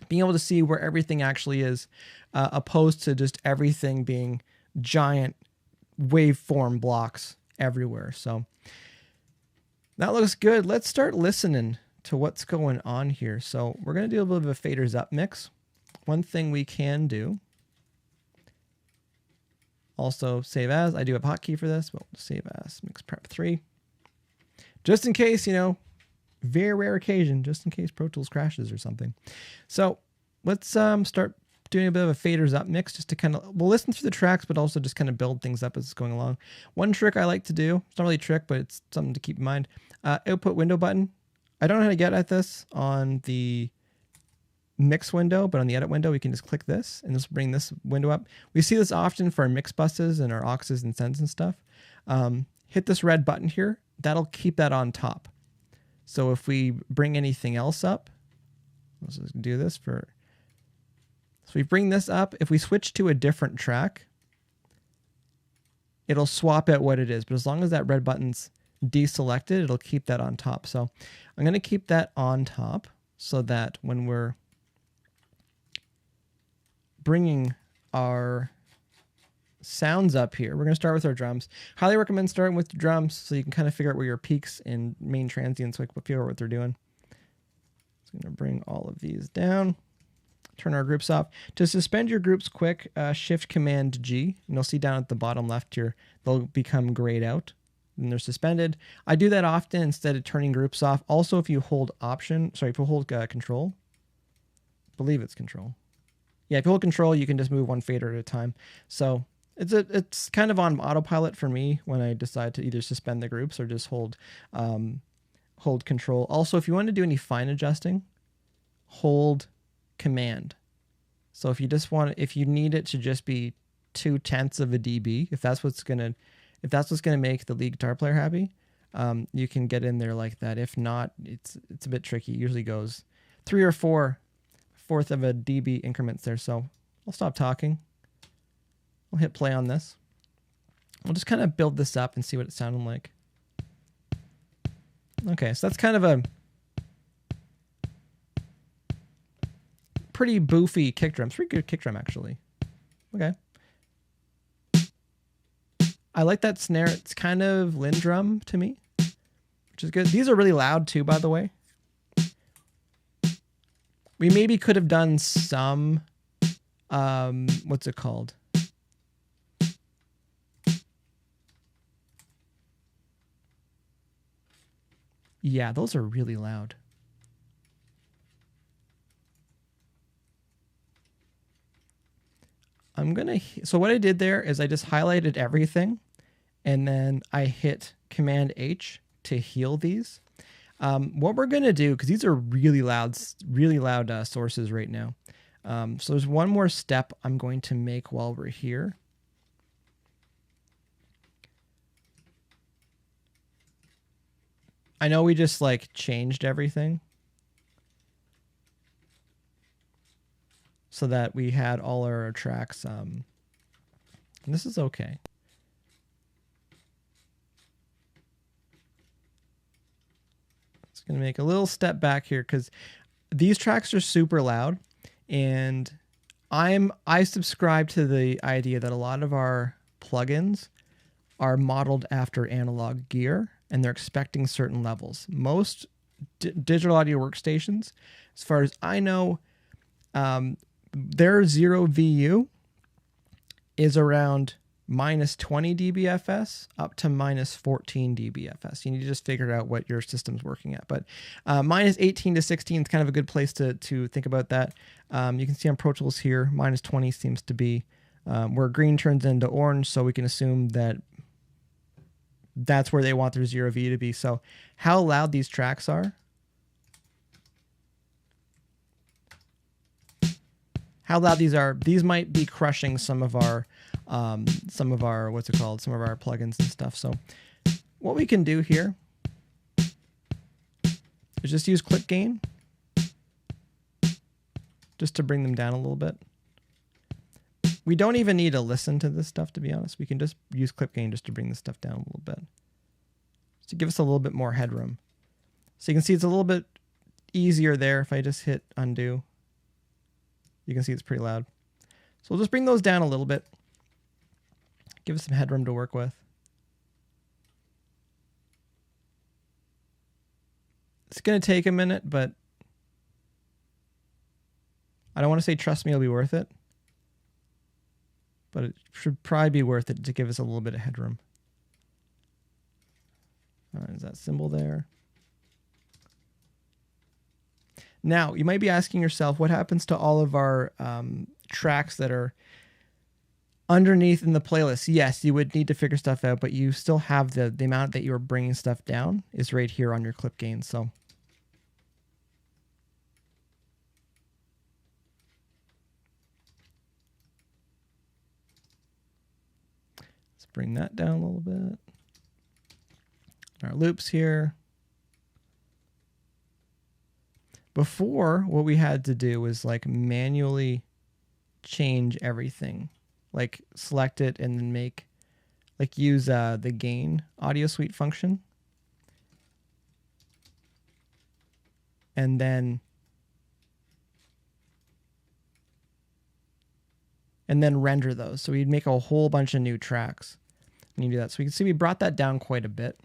Being able to see where everything actually is, opposed to just everything being giant waveform blocks everywhere. So that looks good. Let's start listening to what's going on here. So we're going to do a little bit of a faders up mix. One thing we can do, also save as, I do have a hotkey for this, but we'll save as mix prep 3. Just in case, you know, very rare occasion, just in case Pro Tools crashes or something. So let's start doing a bit of a faders up mix, just to kind of, we'll listen through the tracks, but also just kind of build things up as it's going along. One trick I like to do, it's not really a trick, but it's something to keep in mind. Output window button. I don't know how to get at this on the mix window, but on the edit window, we can just click this and just bring this window up. We see this often for our mix buses and our auxes and sends and stuff. Hit this red button here. That'll keep that on top. So if we bring anything else up, let's just do this for, so we bring this up. If we switch to a different track, it'll swap out what it is. But as long as that red button's deselected, it'll keep that on top. So I'm going to keep that on top so that when we're bringing our sounds up here, we're going to start with our drums. Highly recommend starting with the drums so you can kind of figure out where your peaks and main transients, like figure out what they're doing. So I'm going to bring all of these down, turn our groups off. To suspend your groups quick, Shift Command G, and you'll see down at the bottom left here, they'll become grayed out and they're suspended. I do that often instead of turning groups off. Also, if you hold Control, I believe it's Control. Yeah, if you hold Control, you can just move one fader at a time. So it's kind of on autopilot for me when I decide to either suspend the groups or just hold Control. Also, if you want to do any fine adjusting, hold Command. So if you just want, if you need it to just be 0.2 of a dB, if that's what's gonna If that's what's going to make the lead guitar player happy, you can get in there like that. If not, it's a bit tricky. It usually goes 3 or 4/4 of a dB increments there. So I'll stop talking. I'll hit play on this. We'll just kind of build this up and see what it sounded like. Okay, so that's kind of a pretty boofy kick drum. It's pretty good kick drum, actually. Okay. I like that snare. It's kind of Lindrum to me, which is good. These are really loud too, by the way. We maybe could have done some, what's it called? Yeah, those are really loud. So what I did there is I just highlighted everything and then I hit Command H to heal these. What we're going to do, because these are really loud sources right now. So there's one more step I'm going to make while we're here. I know we just like changed everything so that we had all our tracks. And this is okay. It's going to make a little step back here because these tracks are super loud, and I subscribe to the idea that a lot of our plugins are modeled after analog gear, and they're expecting certain levels. Most digital audio workstations, as far as I know, their 0 VU is around -20 dBFS up to -14 dBFS. You need to just figure out what your system's working at. But -18 to 16 is kind of a good place to think about that. You can see on Pro Tools here, -20 seems to be where green turns into orange, so we can assume that that's where they want their 0 VU to be. So how loud these tracks are, these might be crushing some of our what's it called, some of our plugins and stuff. So what we can do here is just use clip gain just to bring them down a little bit. We don't even need to listen to this stuff, to be honest. We can just use clip gain just to bring this stuff down a little bit, just to give us a little bit more headroom. So you can see it's a little bit easier there. If I just hit undo, you can see it's pretty loud. So we'll just bring those down a little bit. Give us some headroom to work with. It's going to take a minute, but I don't want to say trust me, it'll be worth it. But it should probably be worth it to give us a little bit of headroom. All right, is that symbol there? Now, you might be asking yourself, what happens to all of our tracks that are underneath in the playlist? Yes, you would need to figure stuff out, but you still have the amount that you're bringing stuff down is right here on your clip gain. So let's bring that down a little bit. Our loops here. Before, what we had to do was like manually change everything, like select it and then make, like use the gain audio suite function. And then render those. So we'd make a whole bunch of new tracks when you do that. So we can see we brought that down quite a bit.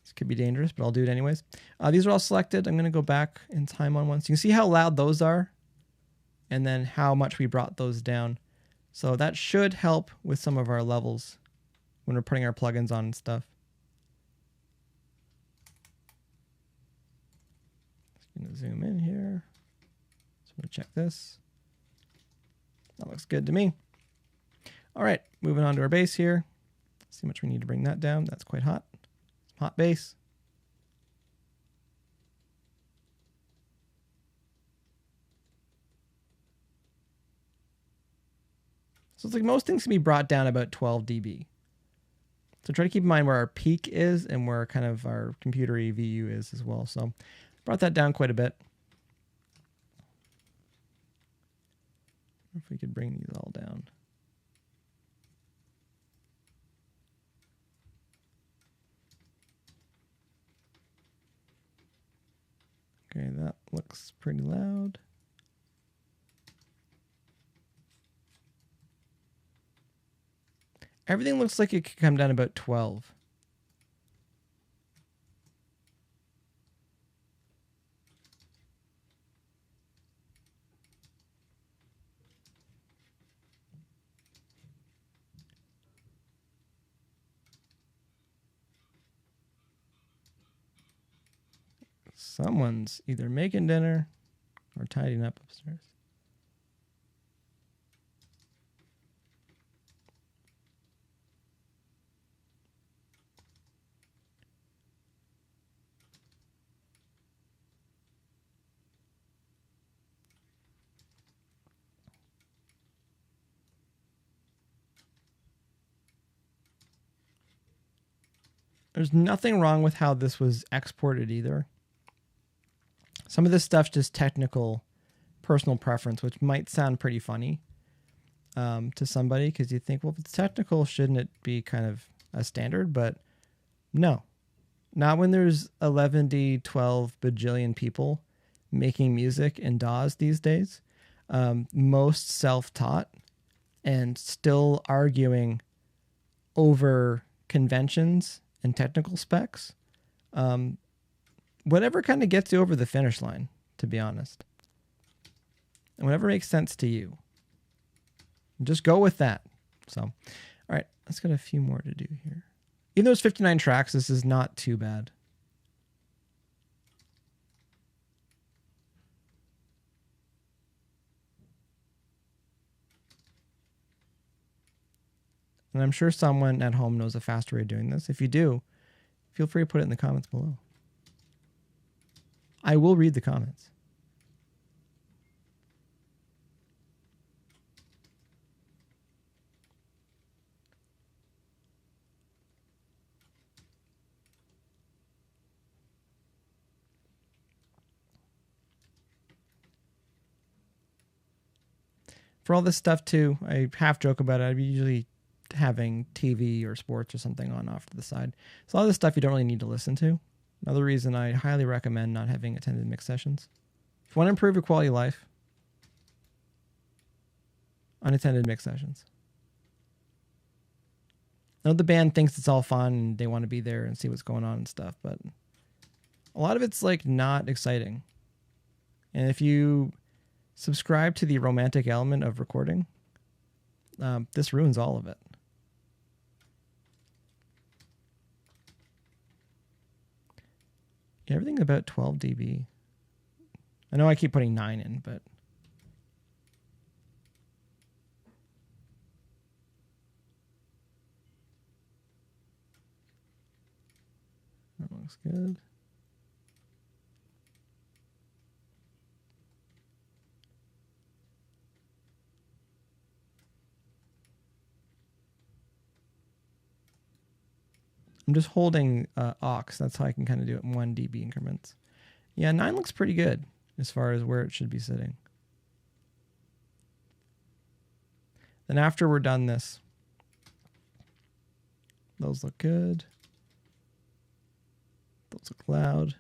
This could be dangerous, but I'll do it anyways. These are all selected. I'm going to go back in time on one. So you can see how loud those are and then how much we brought those down. So that should help with some of our levels when we're putting our plugins on and stuff. Just going to zoom in here. So I'm going to check this. That looks good to me. All right, moving on to our bass here. Let's see how much we need to bring that down. That's quite hot. Hot bass. So it's like most things can be brought down about 12 dB. So try to keep in mind where our peak is and where kind of our computer VU is as well. So brought that down quite a bit. If we could bring these all down. Okay, that looks pretty loud. Everything looks like it could come down about 12. Someone's either making dinner or tidying up upstairs. There's nothing wrong with how this was exported either. Some of this stuff's just technical, personal preference, which might sound pretty funny to somebody because you think, well, if it's technical, shouldn't it be kind of a standard? But no, not when there's 11, 12 bajillion people making music in DAWs these days. Most self-taught and still arguing over conventions and technical specs. Whatever kind of gets you over the finish line, to be honest. And whatever makes sense to you. Just go with that. So, all right, let's get a few more to do here. Even though it's 59 tracks, this is not too bad. And I'm sure someone at home knows a faster way of doing this. If you do, feel free to put it in the comments below. I will read the comments. For all this stuff too, I half joke about it. I'd be usually having TV or sports or something on off to the side. So a lot of this stuff you don't really need to listen to. Another reason I highly recommend not having attended mix sessions. If you want to improve your quality of life, unattended mix sessions. I know the band thinks it's all fun and they want to be there and see what's going on and stuff, but a lot of it's like not exciting. And if you subscribe to the romantic element of recording, this ruins all of it. Yeah, everything about 12 dB. I know I keep putting 9 in, but that looks good. I'm just holding aux. That's how I can kind of do it in 1 dB increments. Yeah, 9 looks pretty good as far as where it should be sitting. Then after we're done this, those look good. Those look loud.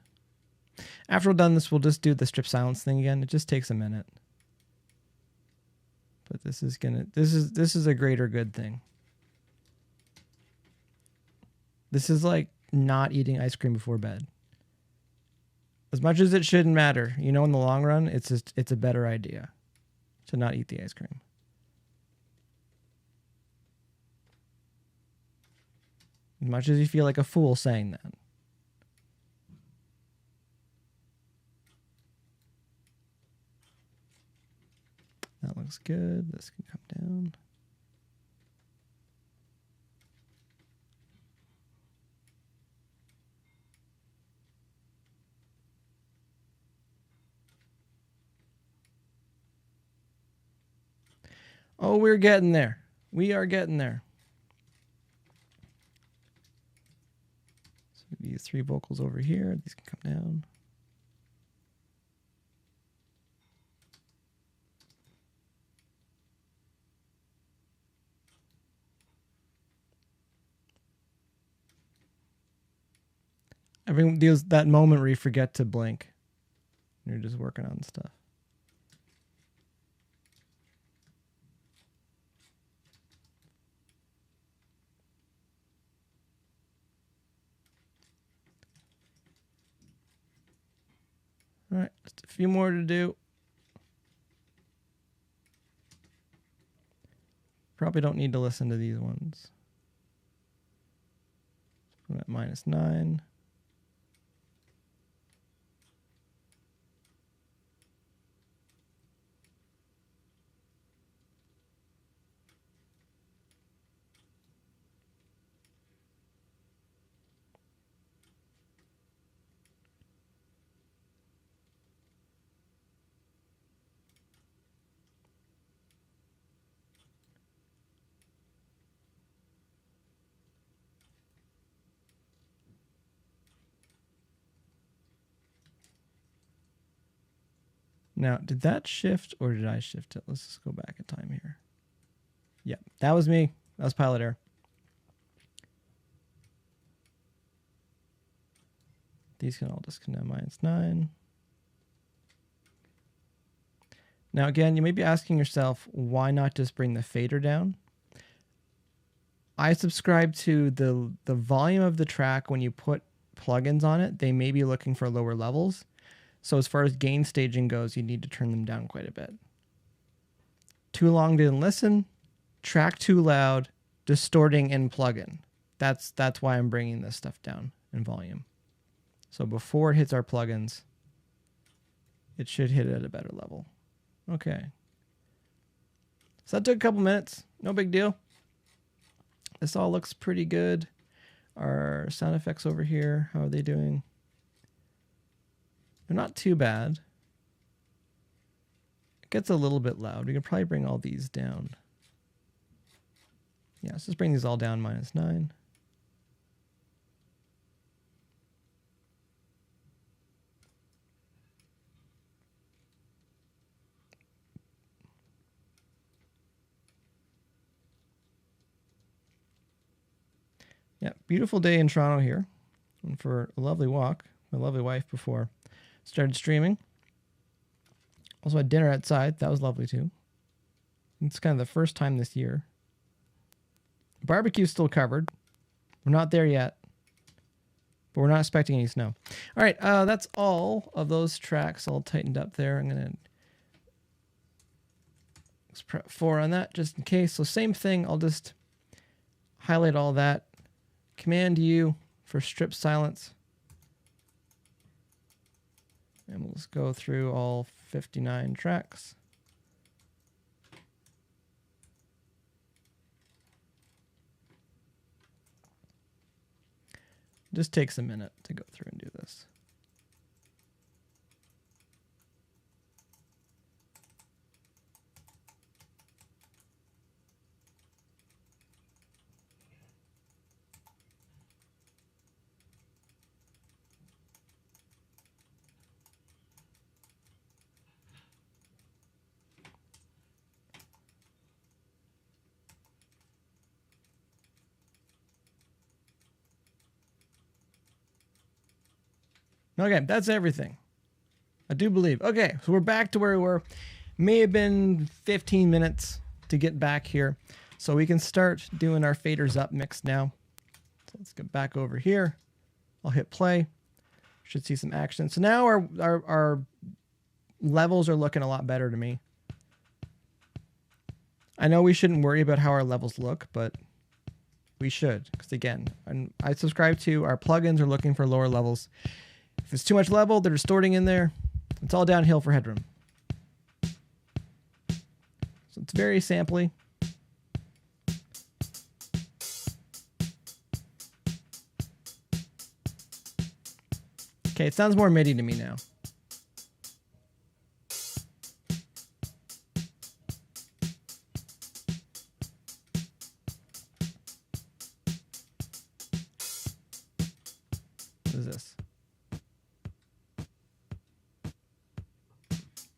After we're done this, we'll just do the strip silence thing again. It just takes a minute. But this is a greater good thing. This is like not eating ice cream before bed. As much as it shouldn't matter, you know, in the long run, it's a better idea to not eat the ice cream. As much as you feel like a fool saying that. That looks good. This can come down. Oh, we're getting there. We are getting there. these 3 vocals over here. These can come down. Everyone deals that moment where you forget to blink. You're just working on stuff. All right, just a few more to do. Probably don't need to listen to these ones. I'm at -9. Now, did that shift or did I shift it? Let's just go back in time here. Yeah, that was me. That was pilot error. These can all just come down -9. Now, again, you may be asking yourself, why not just bring the fader down? I subscribe to the volume of the track when you put plugins on it. They may be looking for lower levels. So as far as gain staging goes, you need to turn them down quite a bit. Too long didn't listen, track too loud, distorting in plugin. That's why I'm bringing this stuff down in volume. So before it hits our plugins, it should hit it at a better level. Okay. So that took a couple minutes. No big deal. This all looks pretty good. Our sound effects over here, how are they doing? They're not too bad. It gets a little bit loud. We can probably bring all these down. Yeah, let's just bring these all down -9. Yeah, beautiful day in Toronto here. Went for a lovely walk. My lovely wife before started streaming. Also had dinner outside. That was lovely too. It's kind of the first time this year. Barbecue's still covered. We're not there yet, but we're not expecting any snow. All right, that's all of those tracks all tightened up there. I'm going to let's prep 4 on that just in case. So same thing. I'll just highlight all that. Command U for strip silence. And we'll just go through all 59 tracks. Just takes a minute to go through and do this. Okay, that's everything. I do believe. Okay, so we're back to where we were. May have been 15 minutes to get back here. So we can start doing our faders up mix now. So let's get back over here. I'll hit play. Should see some action. So now our levels are looking a lot better to me. I know we shouldn't worry about how our levels look, but we should. Because again, I subscribe to our plugins are looking for lower levels. If it's too much level, they're distorting in there. It's all downhill for headroom. So it's very sampley. Okay, it sounds more MIDI to me now.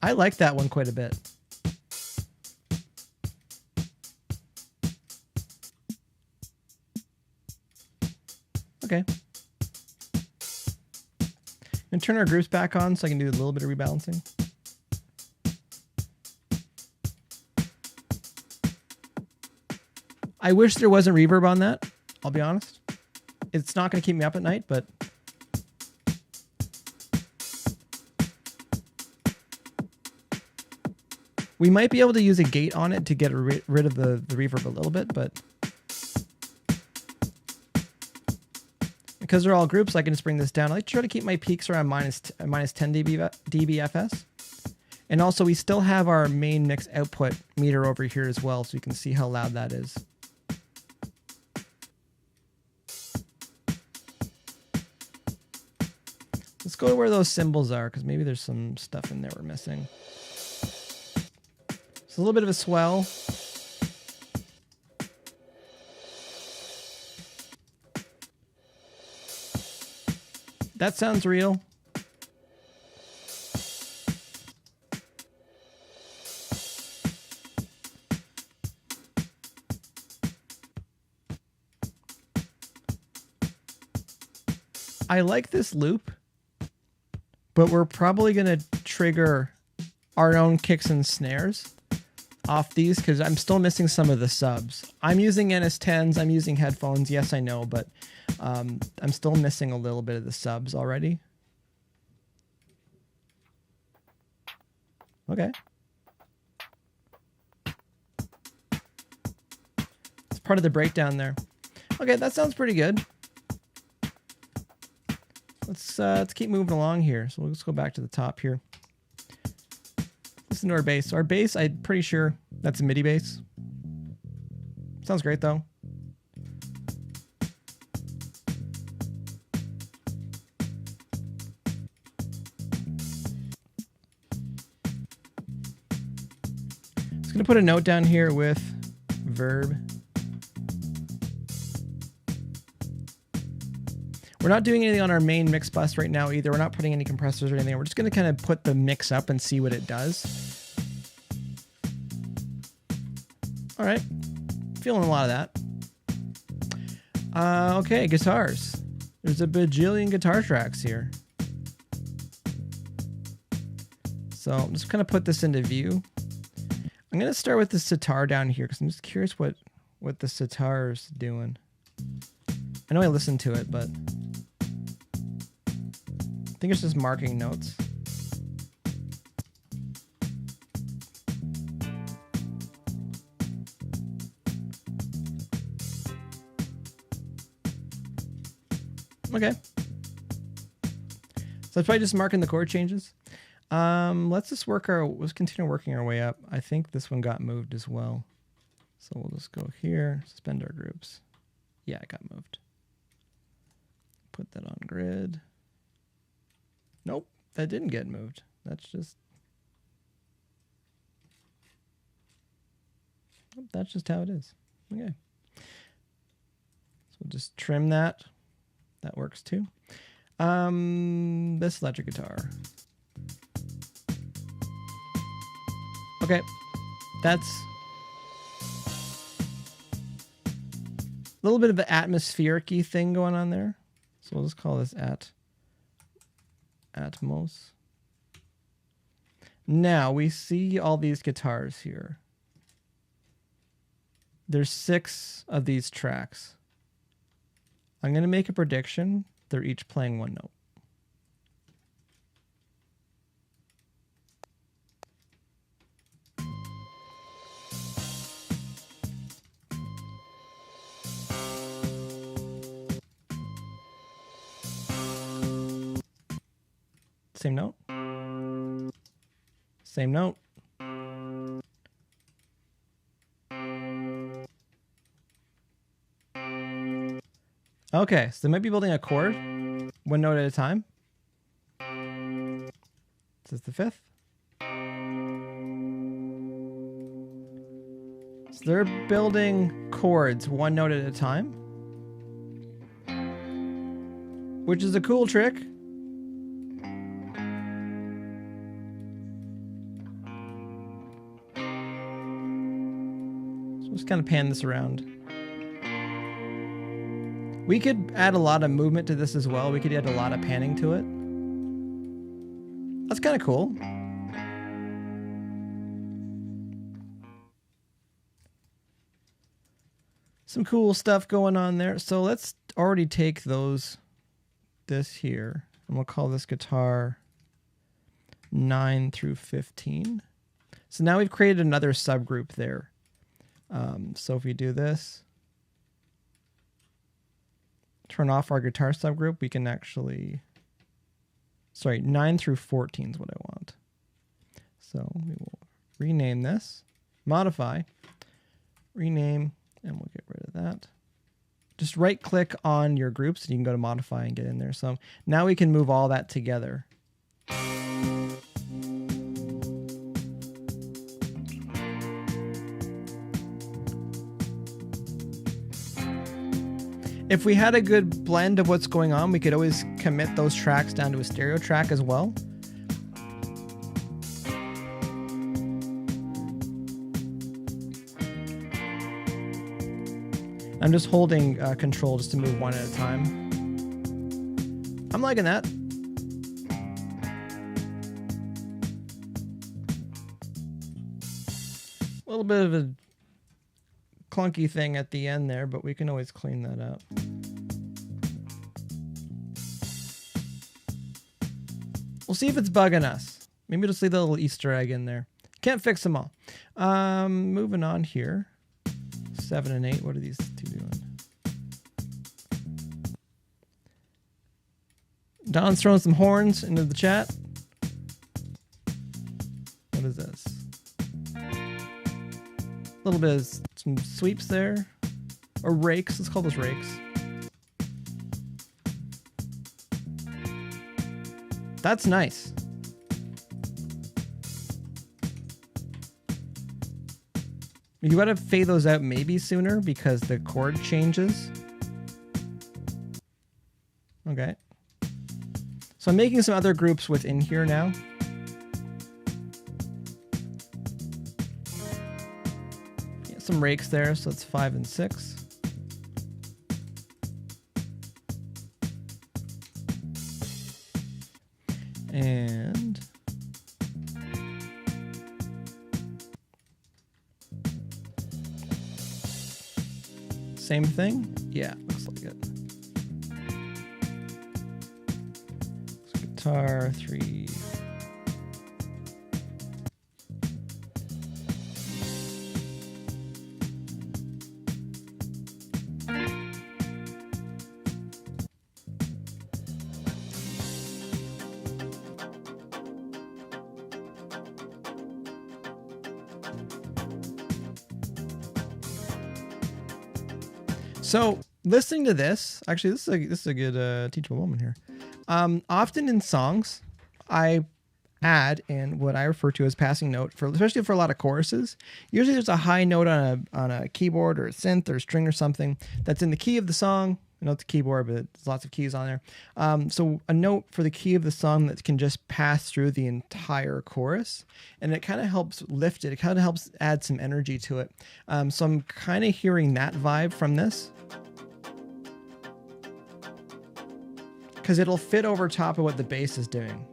I like that one quite a bit. Okay. And turn our groups back on so I can do a little bit of rebalancing. I wish there wasn't reverb on that, I'll be honest. It's not going to keep me up at night, but we might be able to use a gate on it to get rid of the reverb a little bit, but because they're all groups, I can just bring this down. I like to try to keep my peaks around minus 10 dBFS. And also, we still have our main mix output meter over here as well, so you can see how loud that is. Let's go to where those cymbals are, because maybe there's some stuff in there we're missing. It's a little bit of a swell. That sounds real. I like this loop, but we're probably going to trigger our own kicks and snares off these because I'm still missing some of the subs. I'm using NS10s, I'm using headphones, yes I know, but I'm still missing a little bit of the subs already. Okay. It's part of the breakdown there. Okay, that sounds pretty good. Let's keep moving along here. So let's go back to the top here. Listen to our bass. So our bass, I'm pretty sure that's a MIDI bass. Sounds great though. Just gonna put a note down here with verb. We're not doing anything on our main mix bus right now either. We're not putting any compressors or anything. We're just going to kind of put the mix up and see what it does. All right. Feeling a lot of that. Okay, guitars. There's a bajillion guitar tracks here. So I'm just going to put this into view. I'm going to start with the sitar down here because I'm just curious what the sitar's doing. I know I listened to it, but I think it's just marking notes. Okay. So it's probably just marking the chord changes. Let's continue working our way up. I think this one got moved as well. So we'll just go here, suspend our groups. Yeah, it got moved. Put that on grid. Nope, that didn't get moved. That's just how it is. Okay. So we'll just trim that. That works too. This electric guitar. Okay, that's a little bit of an atmospheric-y thing going on there. So we'll just call this Atmos. Now we see all these guitars here. There's 6 of these tracks. I'm going to make a prediction. They're each playing one note. Same note. Same note. Okay, so they might be building a chord, one note at a time. This is the 5th. So they're building chords one note at a time, which is a cool trick. Just kind of pan this around. We could add a lot of movement to this as well. We could add a lot of panning to it. That's kind of cool. Some cool stuff going on there. So let's already take this here, and we'll call this guitar 9 through 15. So now we've created another subgroup there. So if we do this, turn off our guitar subgroup, we can actually, sorry, 9 through 14 is what I want. So we will rename this, modify, rename, and we'll get rid of that. Just right click on your groups and you can go to modify and get in there. So now we can move all that together. If we had a good blend of what's going on, we could always commit those tracks down to a stereo track as well. I'm just holding control just to move one at a time. I'm liking that. A little bit of a clunky thing at the end there, but we can always clean that up. We'll see if it's bugging us. Maybe just leave a little Easter egg in there. Can't fix them all. Moving on here. 7 and 8. What are these two doing? Don's throwing some horns into the chat. What is this? A little bit of some sweeps there. Or rakes. Let's call those rakes. That's nice. You gotta fade those out maybe sooner because the chord changes. Okay. So I'm making some other groups within here now. Yeah, some rakes there, so it's 5 and 6. And same thing? Yeah, looks like it. So guitar 3. So listening to this, actually, this is a good teachable moment here. Often in songs, I add in what I refer to as passing note especially for a lot of choruses. Usually, there's a high note on a keyboard or a synth or a string or something that's in the key of the song. I know it's a keyboard, but there's lots of keys on there. So a note for the key of the song that can just pass through the entire chorus, and it kind of helps lift it. It kind of helps add some energy to it. So I'm kind of hearing that vibe from this, because it'll fit over top of what the bass is doing.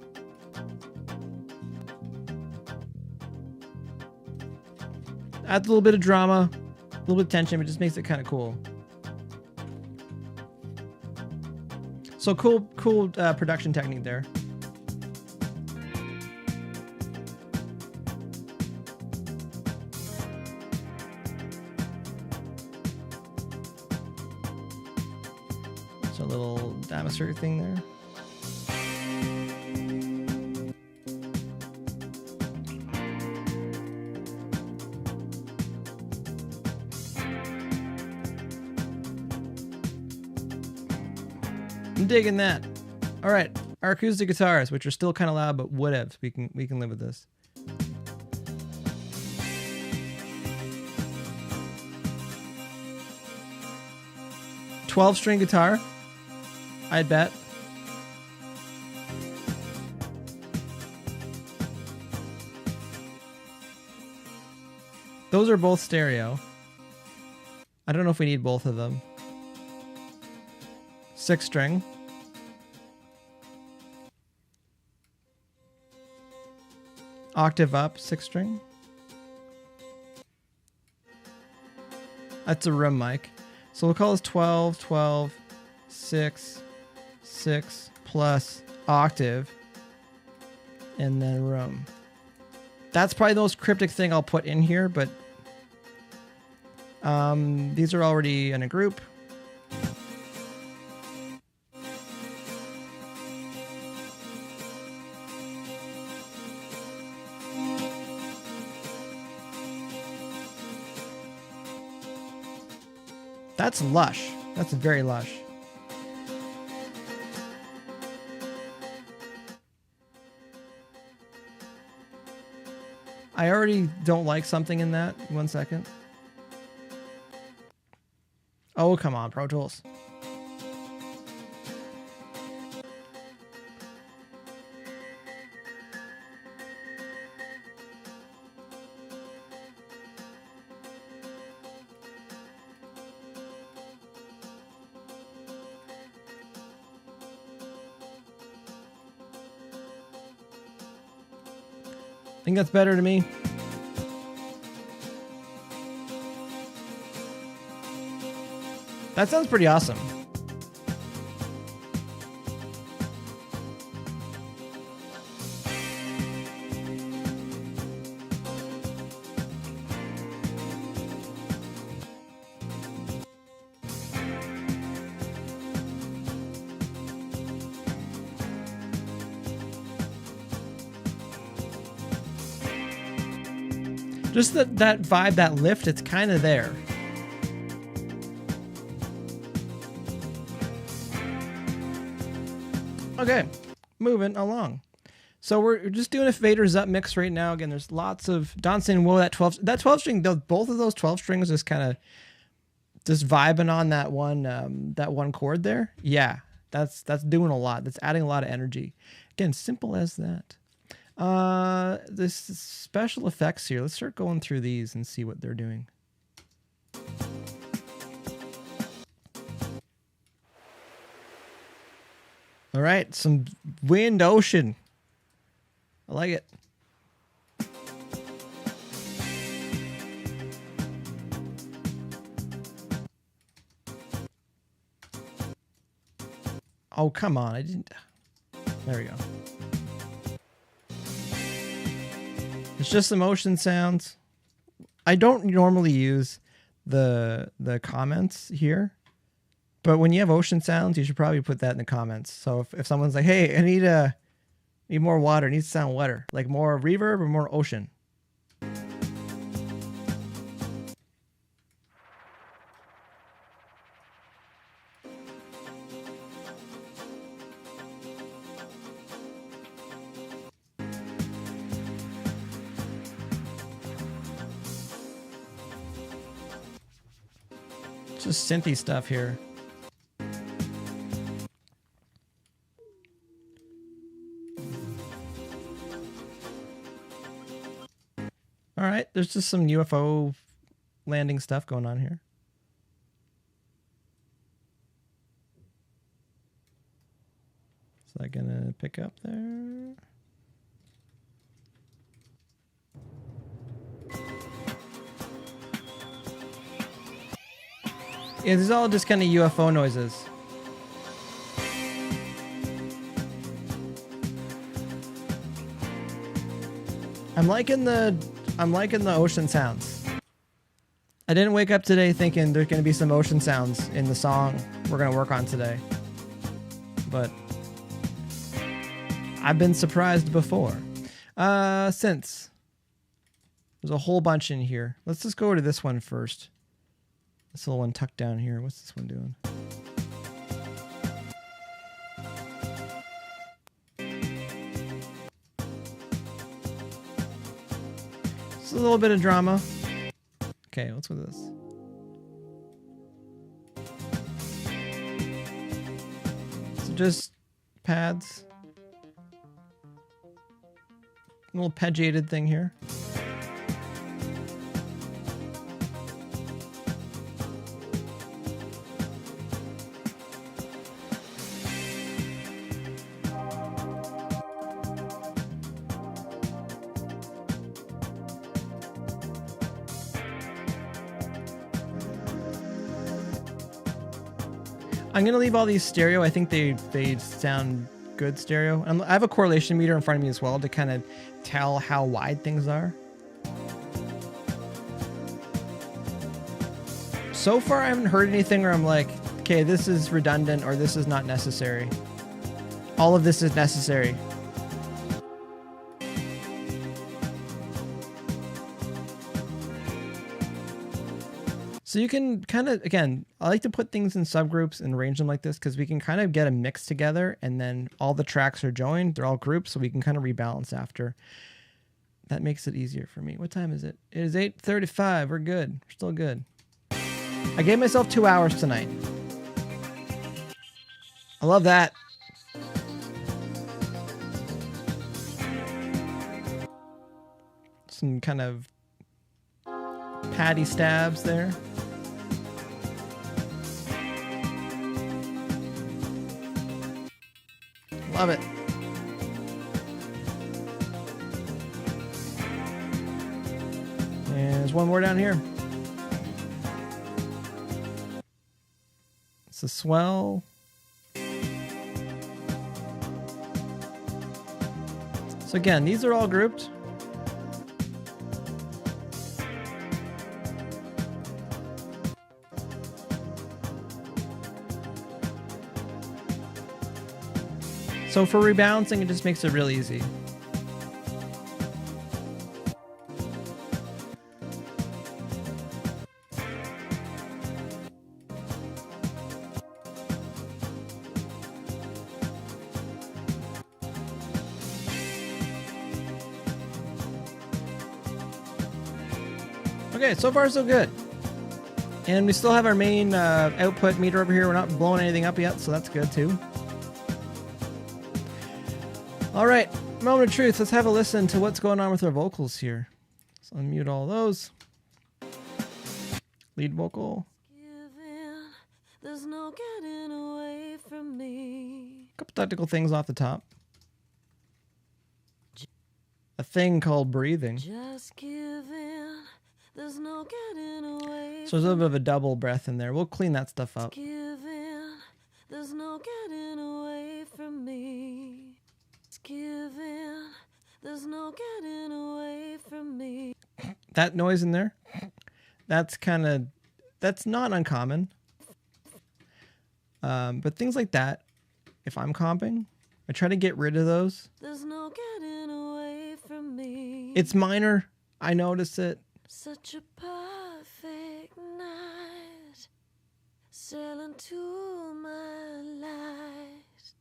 Adds a little bit of drama, a little bit of tension, but just makes it kind of cool. So cool production technique there. So a little damasker thing there. I'm digging that. All right, our acoustic guitars, which are still kind of loud, but whatevs. We can live with this. $12-string guitar, I'd bet. Those are both stereo. I don't know if we need both of them. 6 string. Octave up, 6 string. That's a room mic. So we'll call this 12, 12, 6, 6 plus octave, and then room. That's probably the most cryptic thing I'll put in here, but these are already in a group. That's lush. That's very lush. I already don't like something in that. 1 second. Oh, come on, Pro Tools. I think that's better to me. That sounds pretty awesome. Just that vibe, that lift, it's kind of there. Okay, moving along. So we're just doing a faders up mix right now. Again, there's lots of Don saying, "Whoa, that 12 string, both of those 12 strings is kind of just vibing on that one chord there." Yeah, that's doing a lot. That's adding a lot of energy. Again, simple as that. This special effects here. Let's start going through these and see what they're doing. All right, some wind ocean. I like it. Oh, come on. I didn't. There we go. It's just some ocean sounds. I don't normally use the comments here, but when you have ocean sounds, you should probably put that in the comments. So if someone's like, "Hey, I need more water, it needs to sound wetter," like more reverb or more ocean. Just synthy stuff here. All right, there's just some UFO landing stuff going on here. Is that gonna pick up there? Yeah, this is all just kind of UFO noises. I'm liking the ocean sounds. I didn't wake up today thinking there's going to be some ocean sounds in the song we're going to work on today. But I've been surprised before. Since there's a whole bunch in here. Let's just go to this one first. This little one tucked down here. What's this one doing? It's a little bit of drama. Okay, what's with this? So just pads. A little arpeggiated thing here. I'm gonna leave all these stereo. I think they sound good stereo. I have a correlation meter in front of me as well to kind of tell how wide things are. So far, I haven't heard anything where I'm like, okay, this is redundant or this is not necessary. All of this is necessary. So you can kind of, again, I like to put things in subgroups and arrange them like this because we can kind of get a mix together and then all the tracks are joined. They're all grouped, so we can kind of rebalance after. That makes it easier for me. What time is it? It is 8:35. We're good. We're still good. I gave myself 2 hours tonight. I love that. Some kind of patty stabs there. Love it. And there's one more down here. It's a swell. So again, these are all grouped. So for rebalancing, it just makes it real easy. Okay, so far so good. And we still have our main output meter over here. We're not blowing anything up yet, so that's good too. All right, moment of truth. Let's have a listen to what's going on with our vocals here. Let's unmute all those. Lead vocal. There's no getting away from me. Couple technical things off the top. A thing called breathing. Just give in. There's no getting away. So there's a little bit of a double breath in there. We'll clean that stuff up. Give in. There's no getting away from me. Give in. There's no getting away from me. That noise in there, that's not uncommon. But things like that, if I'm comping, I try to get rid of those. There's no getting away from me. It's minor. I notice it. Such a perfect night, sailing to my light.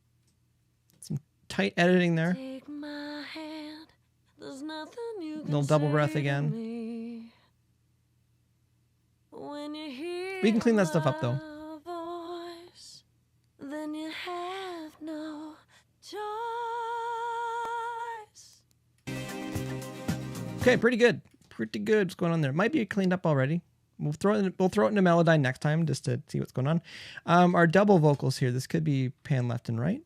Some tight editing there. Take my hand. There's nothing you can Little double breath say again. to me. When you hear We can clean that stuff up though. my voice, then you have no choice. Okay, pretty good. Pretty good. What's going on there? Might be cleaned up already. We'll throw it into Melodyne next time just to see what's going on. Our double vocals here. This could be pan left and right.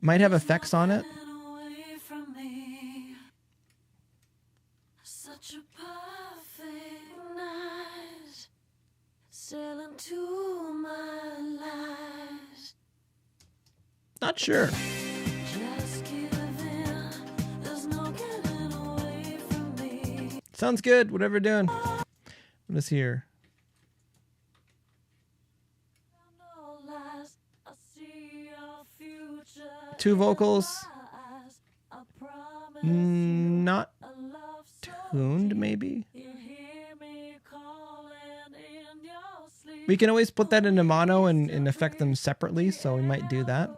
Might have effects on it. Such a perfect night, sailing to my light. Not sure. Just give in. There's no getting away from me. Sounds good. Whatever you're doing. What is here? No lies. I see your future. Two vocals. I promise Not a love so tuned, deep. maybe. You hear me calling in your sleep. We can always put that into mono and affect them separately, so we might do that.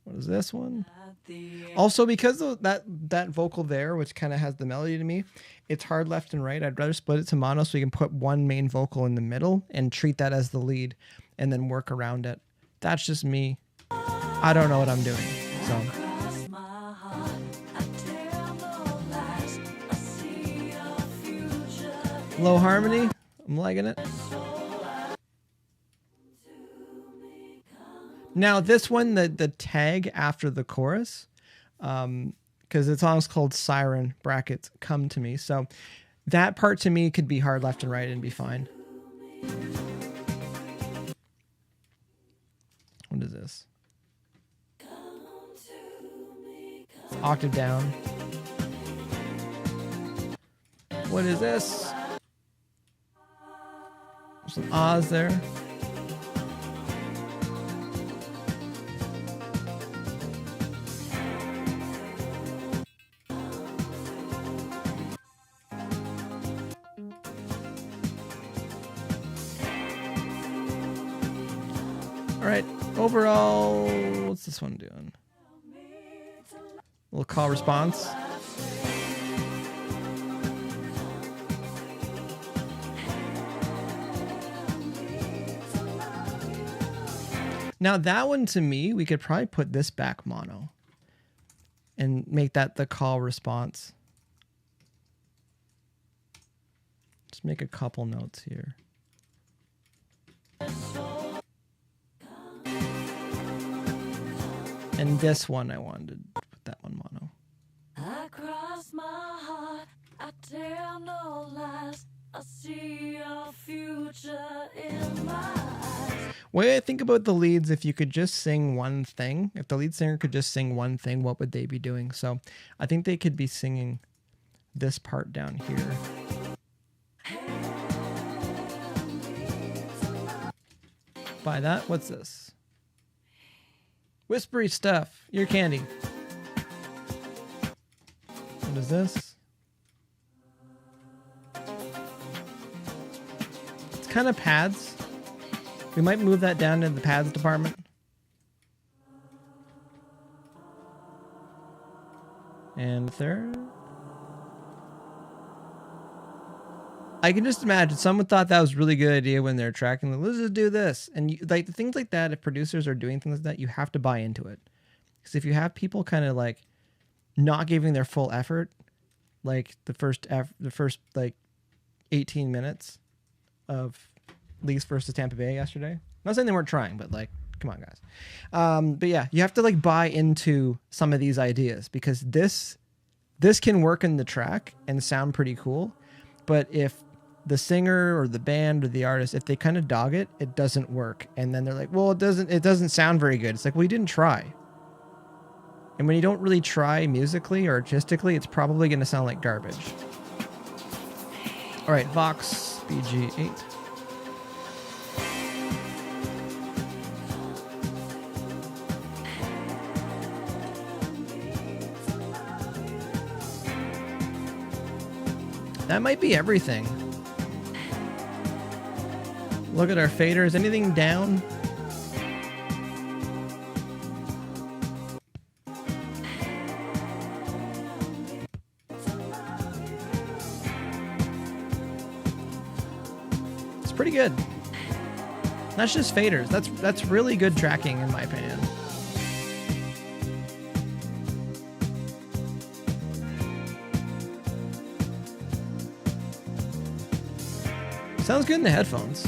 What is this one? Also, because of that vocal there, which kind of has the melody to me, it's hard left and right. I'd rather split it to mono so we can put one main vocal in the middle and treat that as the lead and then work around it. That's just me. I don't know what I'm doing. So low harmony. I'm liking it. Now this one, the tag after the chorus, because because the song's called Siren, brackets, Come to Me. So that part to me could be hard left and right and be fine. What is this? It's octave down. What is this? Some ahs there. All right, overall, what's this one doing? Little call response. Now that one, to me, we could probably put this back mono and make that the call response. Just make a couple notes here. And this one, I wanted to put that one mono. I cross my heart, I tell no lies, I see your future in my eyes. Way I think about the leads, if you could just sing one thing, if the lead singer could just sing one thing, what would they be doing? So I think they could be singing this part down here. By that, what's this? Whispery stuff. Ear candy. What is this? It's kind of pads. We might move that down to the pads department. And third. I can just imagine someone thought that was a really good idea when they're tracking. Like, let's just do this. And you, like things like that, if producers are doing things like that, you have to buy into it. Because if you have people kind of like not giving their full effort, like the first like 18 minutes of Leafs versus Tampa Bay yesterday. I'm not saying they weren't trying, but like, come on, guys. But yeah, you have to like buy into some of these ideas because this can work in the track and sound pretty cool. But if the singer or the band or the artist, if they kind of dog it, it doesn't work. And then they're like, well, it doesn't sound very good. It's like, well, you didn't try. And when you don't really try musically or artistically, it's probably going to sound like garbage. All right, Vox BG8. That might be everything. Look at our faders. Anything down? It's pretty good. That's just faders. That's really good tracking in my opinion. Sounds good in the headphones.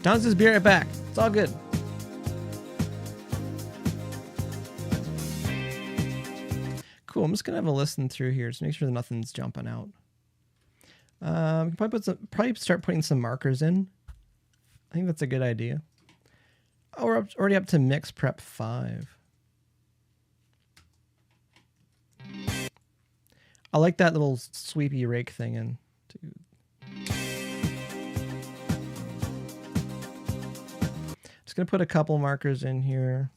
Don says, be right back. It's all good. Cool. I'm just gonna have a listen through here to make sure that nothing's jumping out. Probably start putting some markers in. I think that's a good idea. Oh, we're already up to mix prep 5. I like that little sweepy rake thing in. Dude. Just gonna put a couple markers in here.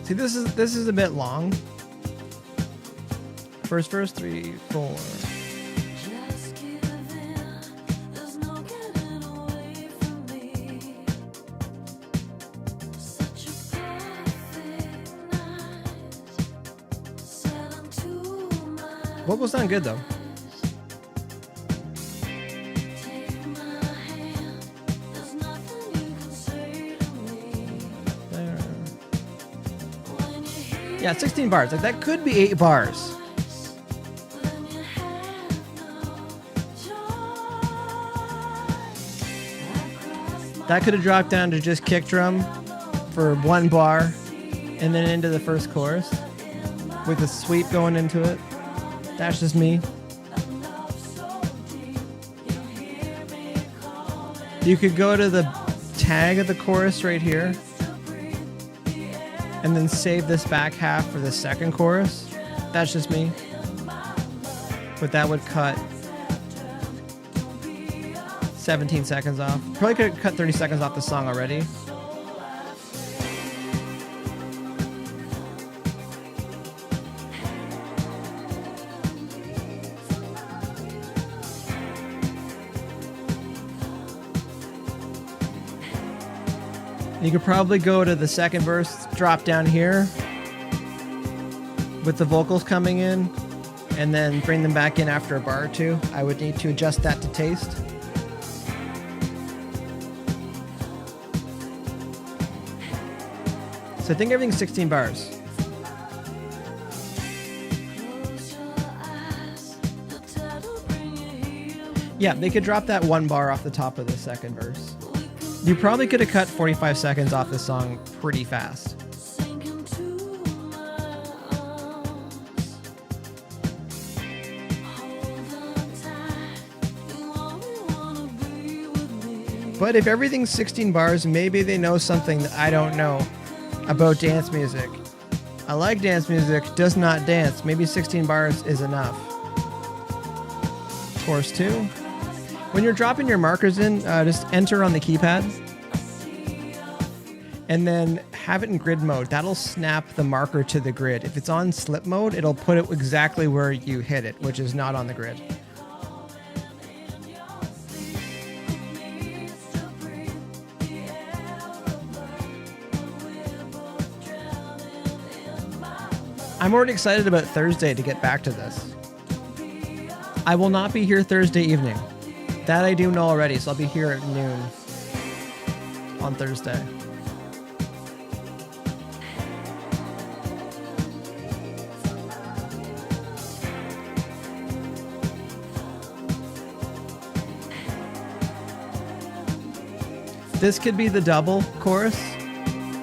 See, this is a bit long. First verse, 3, 4. Just give in, there's no getting away from me. Such a perfect night. Vocals sound good though. There. Yeah, 16 bars. Like, that could be 8 bars. That could have dropped down to just kick drum for 1 bar and then into the first chorus with a sweep going into it. That's just me. You could go to the tag of the chorus right here and then save this back half for the second chorus. That's just me. But that would cut 17 seconds off. Probably could have cut 30 seconds off the song already. You could probably go to the second verse, drop down here with the vocals coming in, and then bring them back in after a bar or two. I would need to adjust that to taste. So I think everything's 16 bars. Yeah, they could drop that 1 bar off the top of the second verse. You probably could have cut 45 seconds off this song pretty fast. But if everything's 16 bars, maybe they know something that I don't know about dance music. I like dance music, does not dance. Maybe 16 bars is enough. Chorus 2. When you're dropping your markers in, just enter on the keypad. And then have it in grid mode. That'll snap the marker to the grid. If it's on slip mode, it'll put it exactly where you hit it, which is not on the grid. I'm already excited about Thursday to get back to this. I will not be here Thursday evening. That I do know already, so I'll be here at noon on Thursday. This could be the double chorus,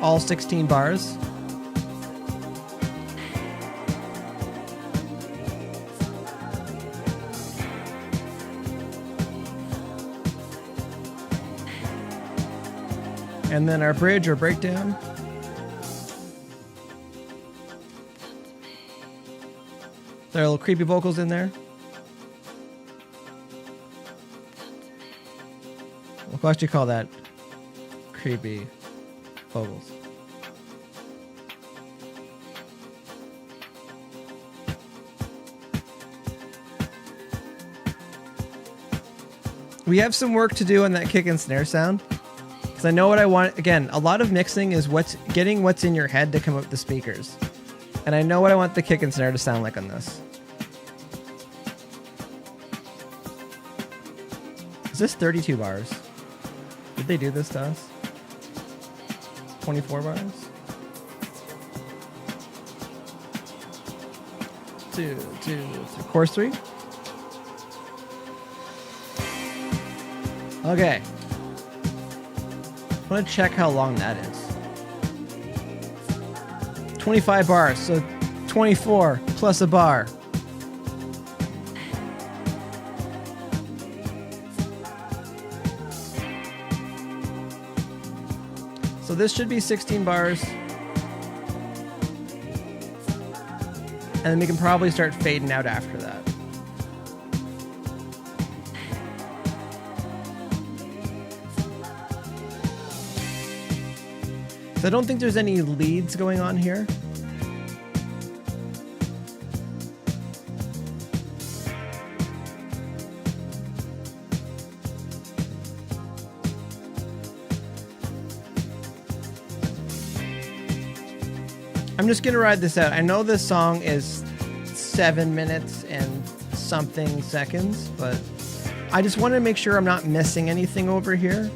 all 16 bars. And then our bridge or breakdown. There are little creepy vocals in there. We'll actually call that creepy vocals. We have some work to do on that kick and snare sound. I know what I want. Again, a lot of mixing is getting what's in your head to come up with the speakers. And I know what I want the kick and snare to sound like on this. Is this 32 bars? Did they do this to us? 24 bars? 2, 3. Chorus 3? Okay. I want to check how long that is. 25 bars, so 24 plus a bar. So this should be 16 bars. And then we can probably start fading out after that. So I don't think there's any leads going on here. I'm just gonna ride this out. I know this song is 7 minutes and something seconds, but I just wanted to make sure I'm not missing anything over here.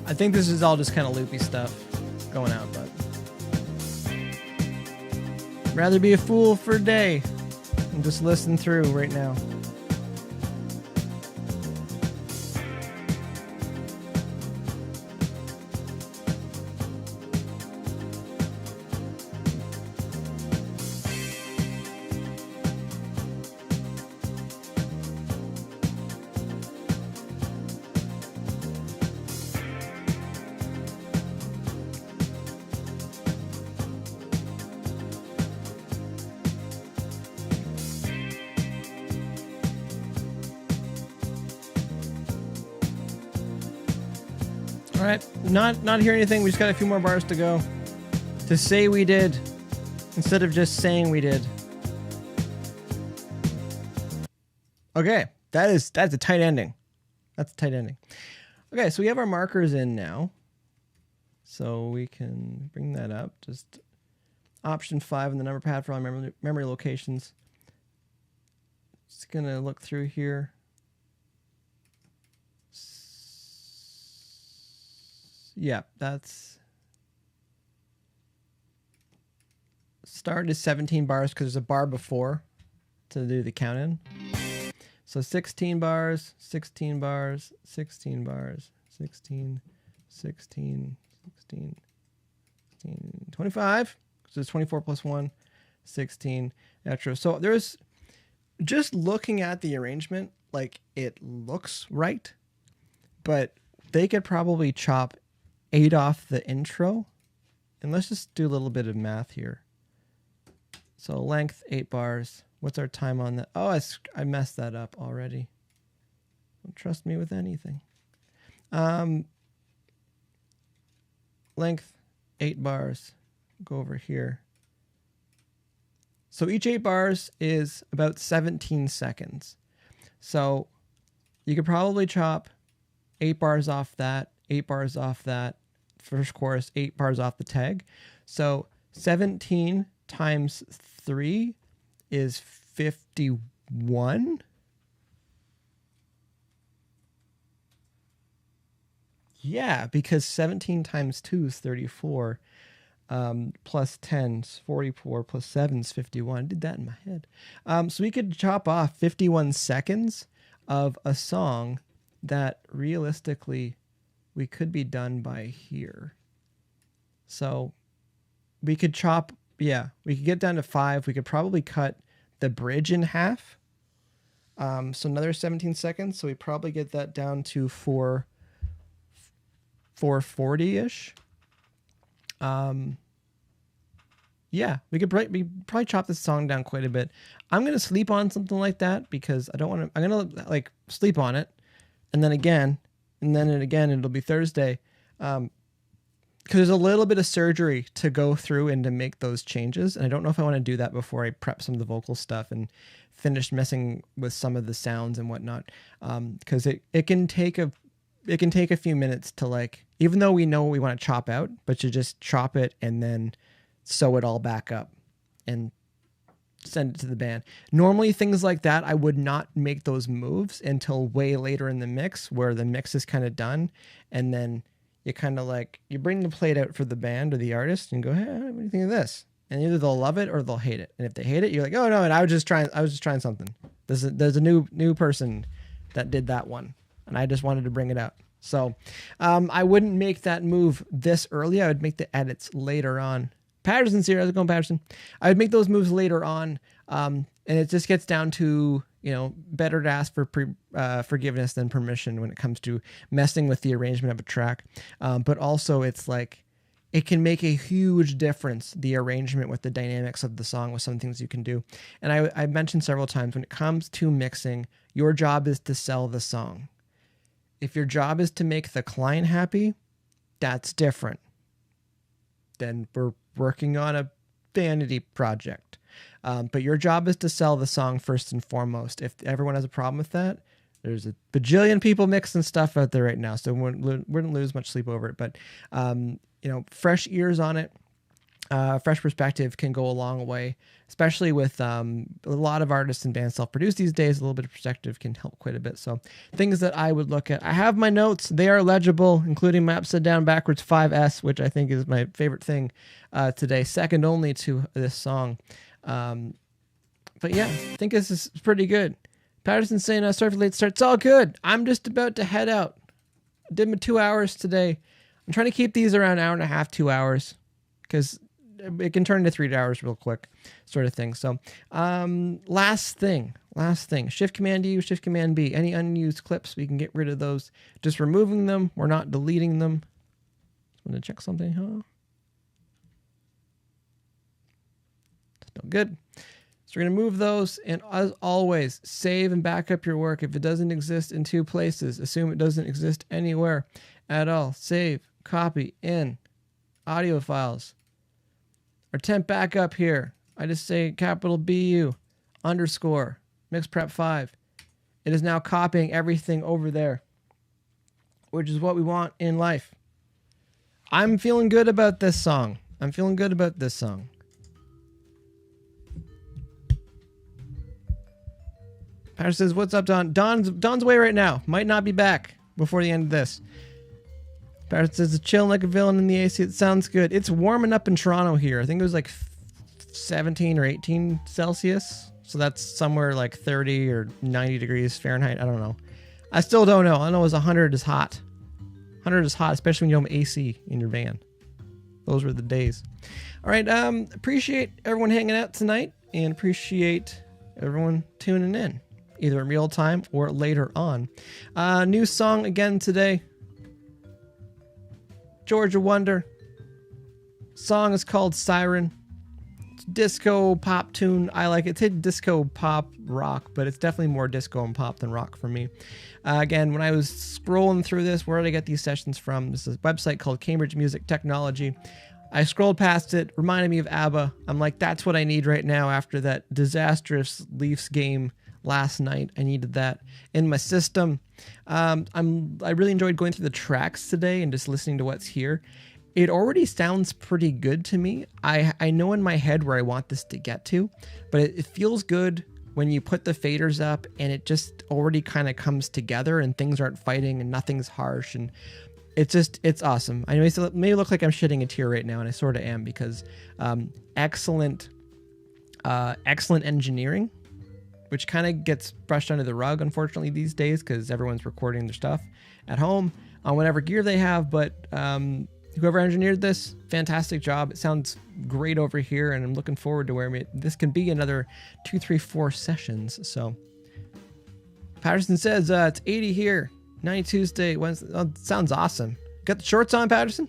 I think this is all just kind of loopy stuff going out, but rather be a fool for a day and just listen through right now. All right, not hearing anything. We just got a few more bars to go. To say we did, instead of just saying we did. Okay, that's a tight ending. That's a tight ending. Okay, so we have our markers in now. So we can bring that up. Just option 5 in the number pad for all memory locations. Just gonna look through here. Yeah, that's start is 17 bars because there's a bar before to do the count in. So 16 bars, 16 bars, 16 bars, 16, 16, 16, 16, 25. So it's 24 plus 1, 16 extra. So there's just looking at the arrangement, like it looks right, but they could probably chop 8 off the intro, and let's just do a little bit of math here. So length 8 bars. What's our time on that? Oh, I messed that up already. Don't trust me with anything. Length 8 bars. Go over here. So each 8 bars is about 17 seconds. So you could probably chop 8 bars off that, 8 bars off that first chorus, 8 bars off the tag. So 17 times 3 is 51. Yeah, because 17 times 2 is 34. Plus 10 is 44, plus 7 is 51. I did that in my head. So we could chop off 51 seconds of a song that realistically we could be done by here. So we could chop, yeah, we could get down to 5. We could probably cut the bridge in half. So another 17 seconds. So we probably get that down to 440-ish. Yeah, we could probably chop this song down quite a bit. I'm going to sleep on something like that because I don't want to, I'm going to like sleep on it. And then again, it'll be Thursday. Because there's a little bit of surgery to go through and to make those changes. And I don't know if I want to do that before I prep some of the vocal stuff and finish messing with some of the sounds and whatnot. Because it can take a few minutes to, like, even though we know what we want to chop out, but you just chop it and then sew it all back up and send it to the band. Normally things like that, I would not make those moves until way later in the mix where the mix is kind of done. And then you kind of like, you bring the plate out for the band or the artist and go, hey, what do you think of this? And either they'll love it or they'll hate it. And if they hate it, you're like, oh no, and I was just trying something. There's a new person that did that one and I just wanted to bring it out. So I wouldn't make that move this early. I would make the edits later on. Patterson's here. How's it going, Patterson? I would make those moves later on. And it just gets down to, better to ask for forgiveness than permission when it comes to messing with the arrangement of a track. But also it's like, it can make a huge difference, the arrangement with the dynamics of the song with some things you can do. And I mentioned several times when it comes to mixing, your job is to sell the song. If your job is to make the client happy, that's different. Then we're working on a vanity project. But your job is to sell the song first and foremost. If everyone has a problem with that, there's a bajillion people mixing stuff out there right now, so we wouldn't lose much sleep over it. But fresh ears on it, fresh perspective can go a long way, especially with a lot of artists and bands self-produce these days. A little bit of perspective can help quite a bit. So things that I would look at. I have my notes. They are legible, including my upside down backwards 5S, which I think is my favorite thing today, second only to this song. But yeah, I think this is pretty good. Patterson's saying, sorry for the late start. It's all good. I'm just about to head out. I did my 2 hours today. I'm trying to keep these around an hour and a half, 2 hours, because it can turn into 3 hours real quick, sort of thing. So, last thing, Shift Command U, Shift Command B. Any unused clips, we can get rid of those. Just removing them. We're not deleting them. Just want to check something, huh? That's no good. So we're going to move those, and as always, save and back up your work. If it doesn't exist in 2 places, assume it doesn't exist anywhere at all. Save, copy, in, audio files. Our temp backup here, I just say capital BU _ mixprep 5. It is now copying everything over there, which is what we want in life. I'm feeling good about this song. Patterson says, what's up, Don? Don's away right now. Might not be back before the end of this. Patterson says, it's chilling like a villain in the AC. It sounds good. It's warming up in Toronto here. I think it was like 17 or 18 Celsius. So that's somewhere like 30 or 90 degrees Fahrenheit. I don't know. I still don't know. I know it's 100 is hot. 100 is hot, especially when you have AC in your van. Those were the days. All right. Appreciate everyone hanging out tonight, and appreciate everyone tuning in, either in real time or later on. New song again today. Georgia Wonder. Song is called Siren. It's disco pop tune. I like it. It's disco pop rock, but it's definitely more disco and pop than rock for me. Again, when I was scrolling through this, where did I get these sessions from? This is a website called Cambridge Music Technology. I scrolled past it, reminded me of ABBA. I'm like, that's what I need right now after that disastrous Leafs game last night. I needed that in my system. I really enjoyed going through the tracks today and just listening to what's here. It already sounds pretty good to me. I know in my head where I want this to get to, but it feels good when you put the faders up and it just already kind of comes together and things aren't fighting and nothing's harsh, and it's awesome. I know it may look like I'm shedding a tear right now, and I sort of am, because excellent engineering, which kind of gets brushed under the rug, unfortunately, these days, because everyone's recording their stuff at home on whatever gear they have. But whoever engineered this, fantastic job. It sounds great over here, and I'm looking forward to where this can be another 2, 3, 4 sessions. So Patterson says it's 80 here. 90 Tuesday, Wednesday. Oh, sounds awesome. Got the shorts on, Patterson?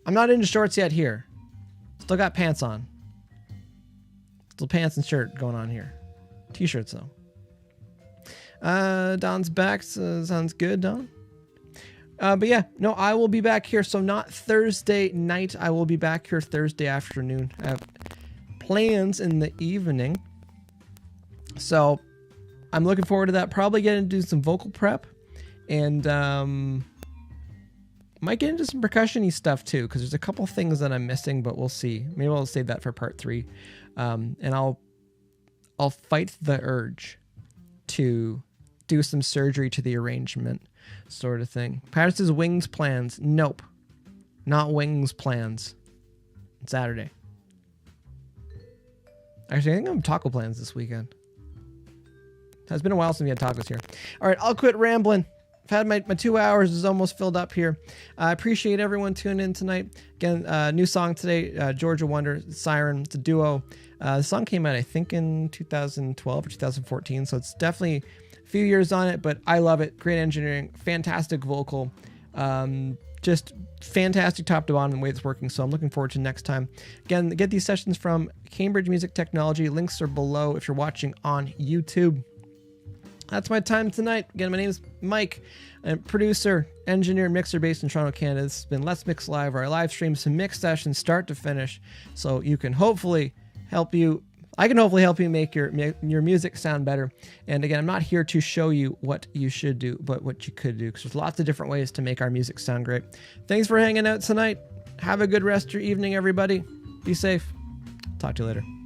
I'm not into shorts yet here. Still got pants on. Still pants and shirt going on here. T-shirts though. Don's back. So sounds good, Don. But yeah, no, I will be back here. So not Thursday night. I will be back here Thursday afternoon. I have plans in the evening. So I'm looking forward to that. Probably getting to do some vocal prep. And might get into some percussion-y stuff too, because there's a couple things that I'm missing, but we'll see. Maybe I'll save that for part 3. And I'll fight the urge to do some surgery to the arrangement, sort of thing. Patterson's wings plans. Nope. Not wings plans. It's Saturday. Actually, I think I have taco plans this weekend. It's been a while since we had tacos here. All right, I'll quit rambling. I've had my 2 hours is almost filled up here. I appreciate everyone tuning in tonight. Again, new song today, Georgia Wonder, Siren. It's a duo. The song came out, I think, in 2012 or 2014, so it's definitely a few years on it, but I love it. Great engineering, fantastic vocal, just fantastic top to bottom the way it's working, so I'm looking forward to next time. Again, get these sessions from Cambridge Music Technology. Links are below if you're watching on YouTube. that's my time tonight. Again, my name is Mike. I'm producer, engineer, mixer based in Toronto, Canada. This has been Let's Mix Live, where I live stream some mix sessions start to finish, so you can hopefully help you. I can hopefully help you make your music sound better. And again, I'm not here to show you what you should do, but what you could do, because there's lots of different ways to make our music sound great. Thanks for hanging out tonight. Have a good rest of your evening, everybody. Be safe. Talk to you later.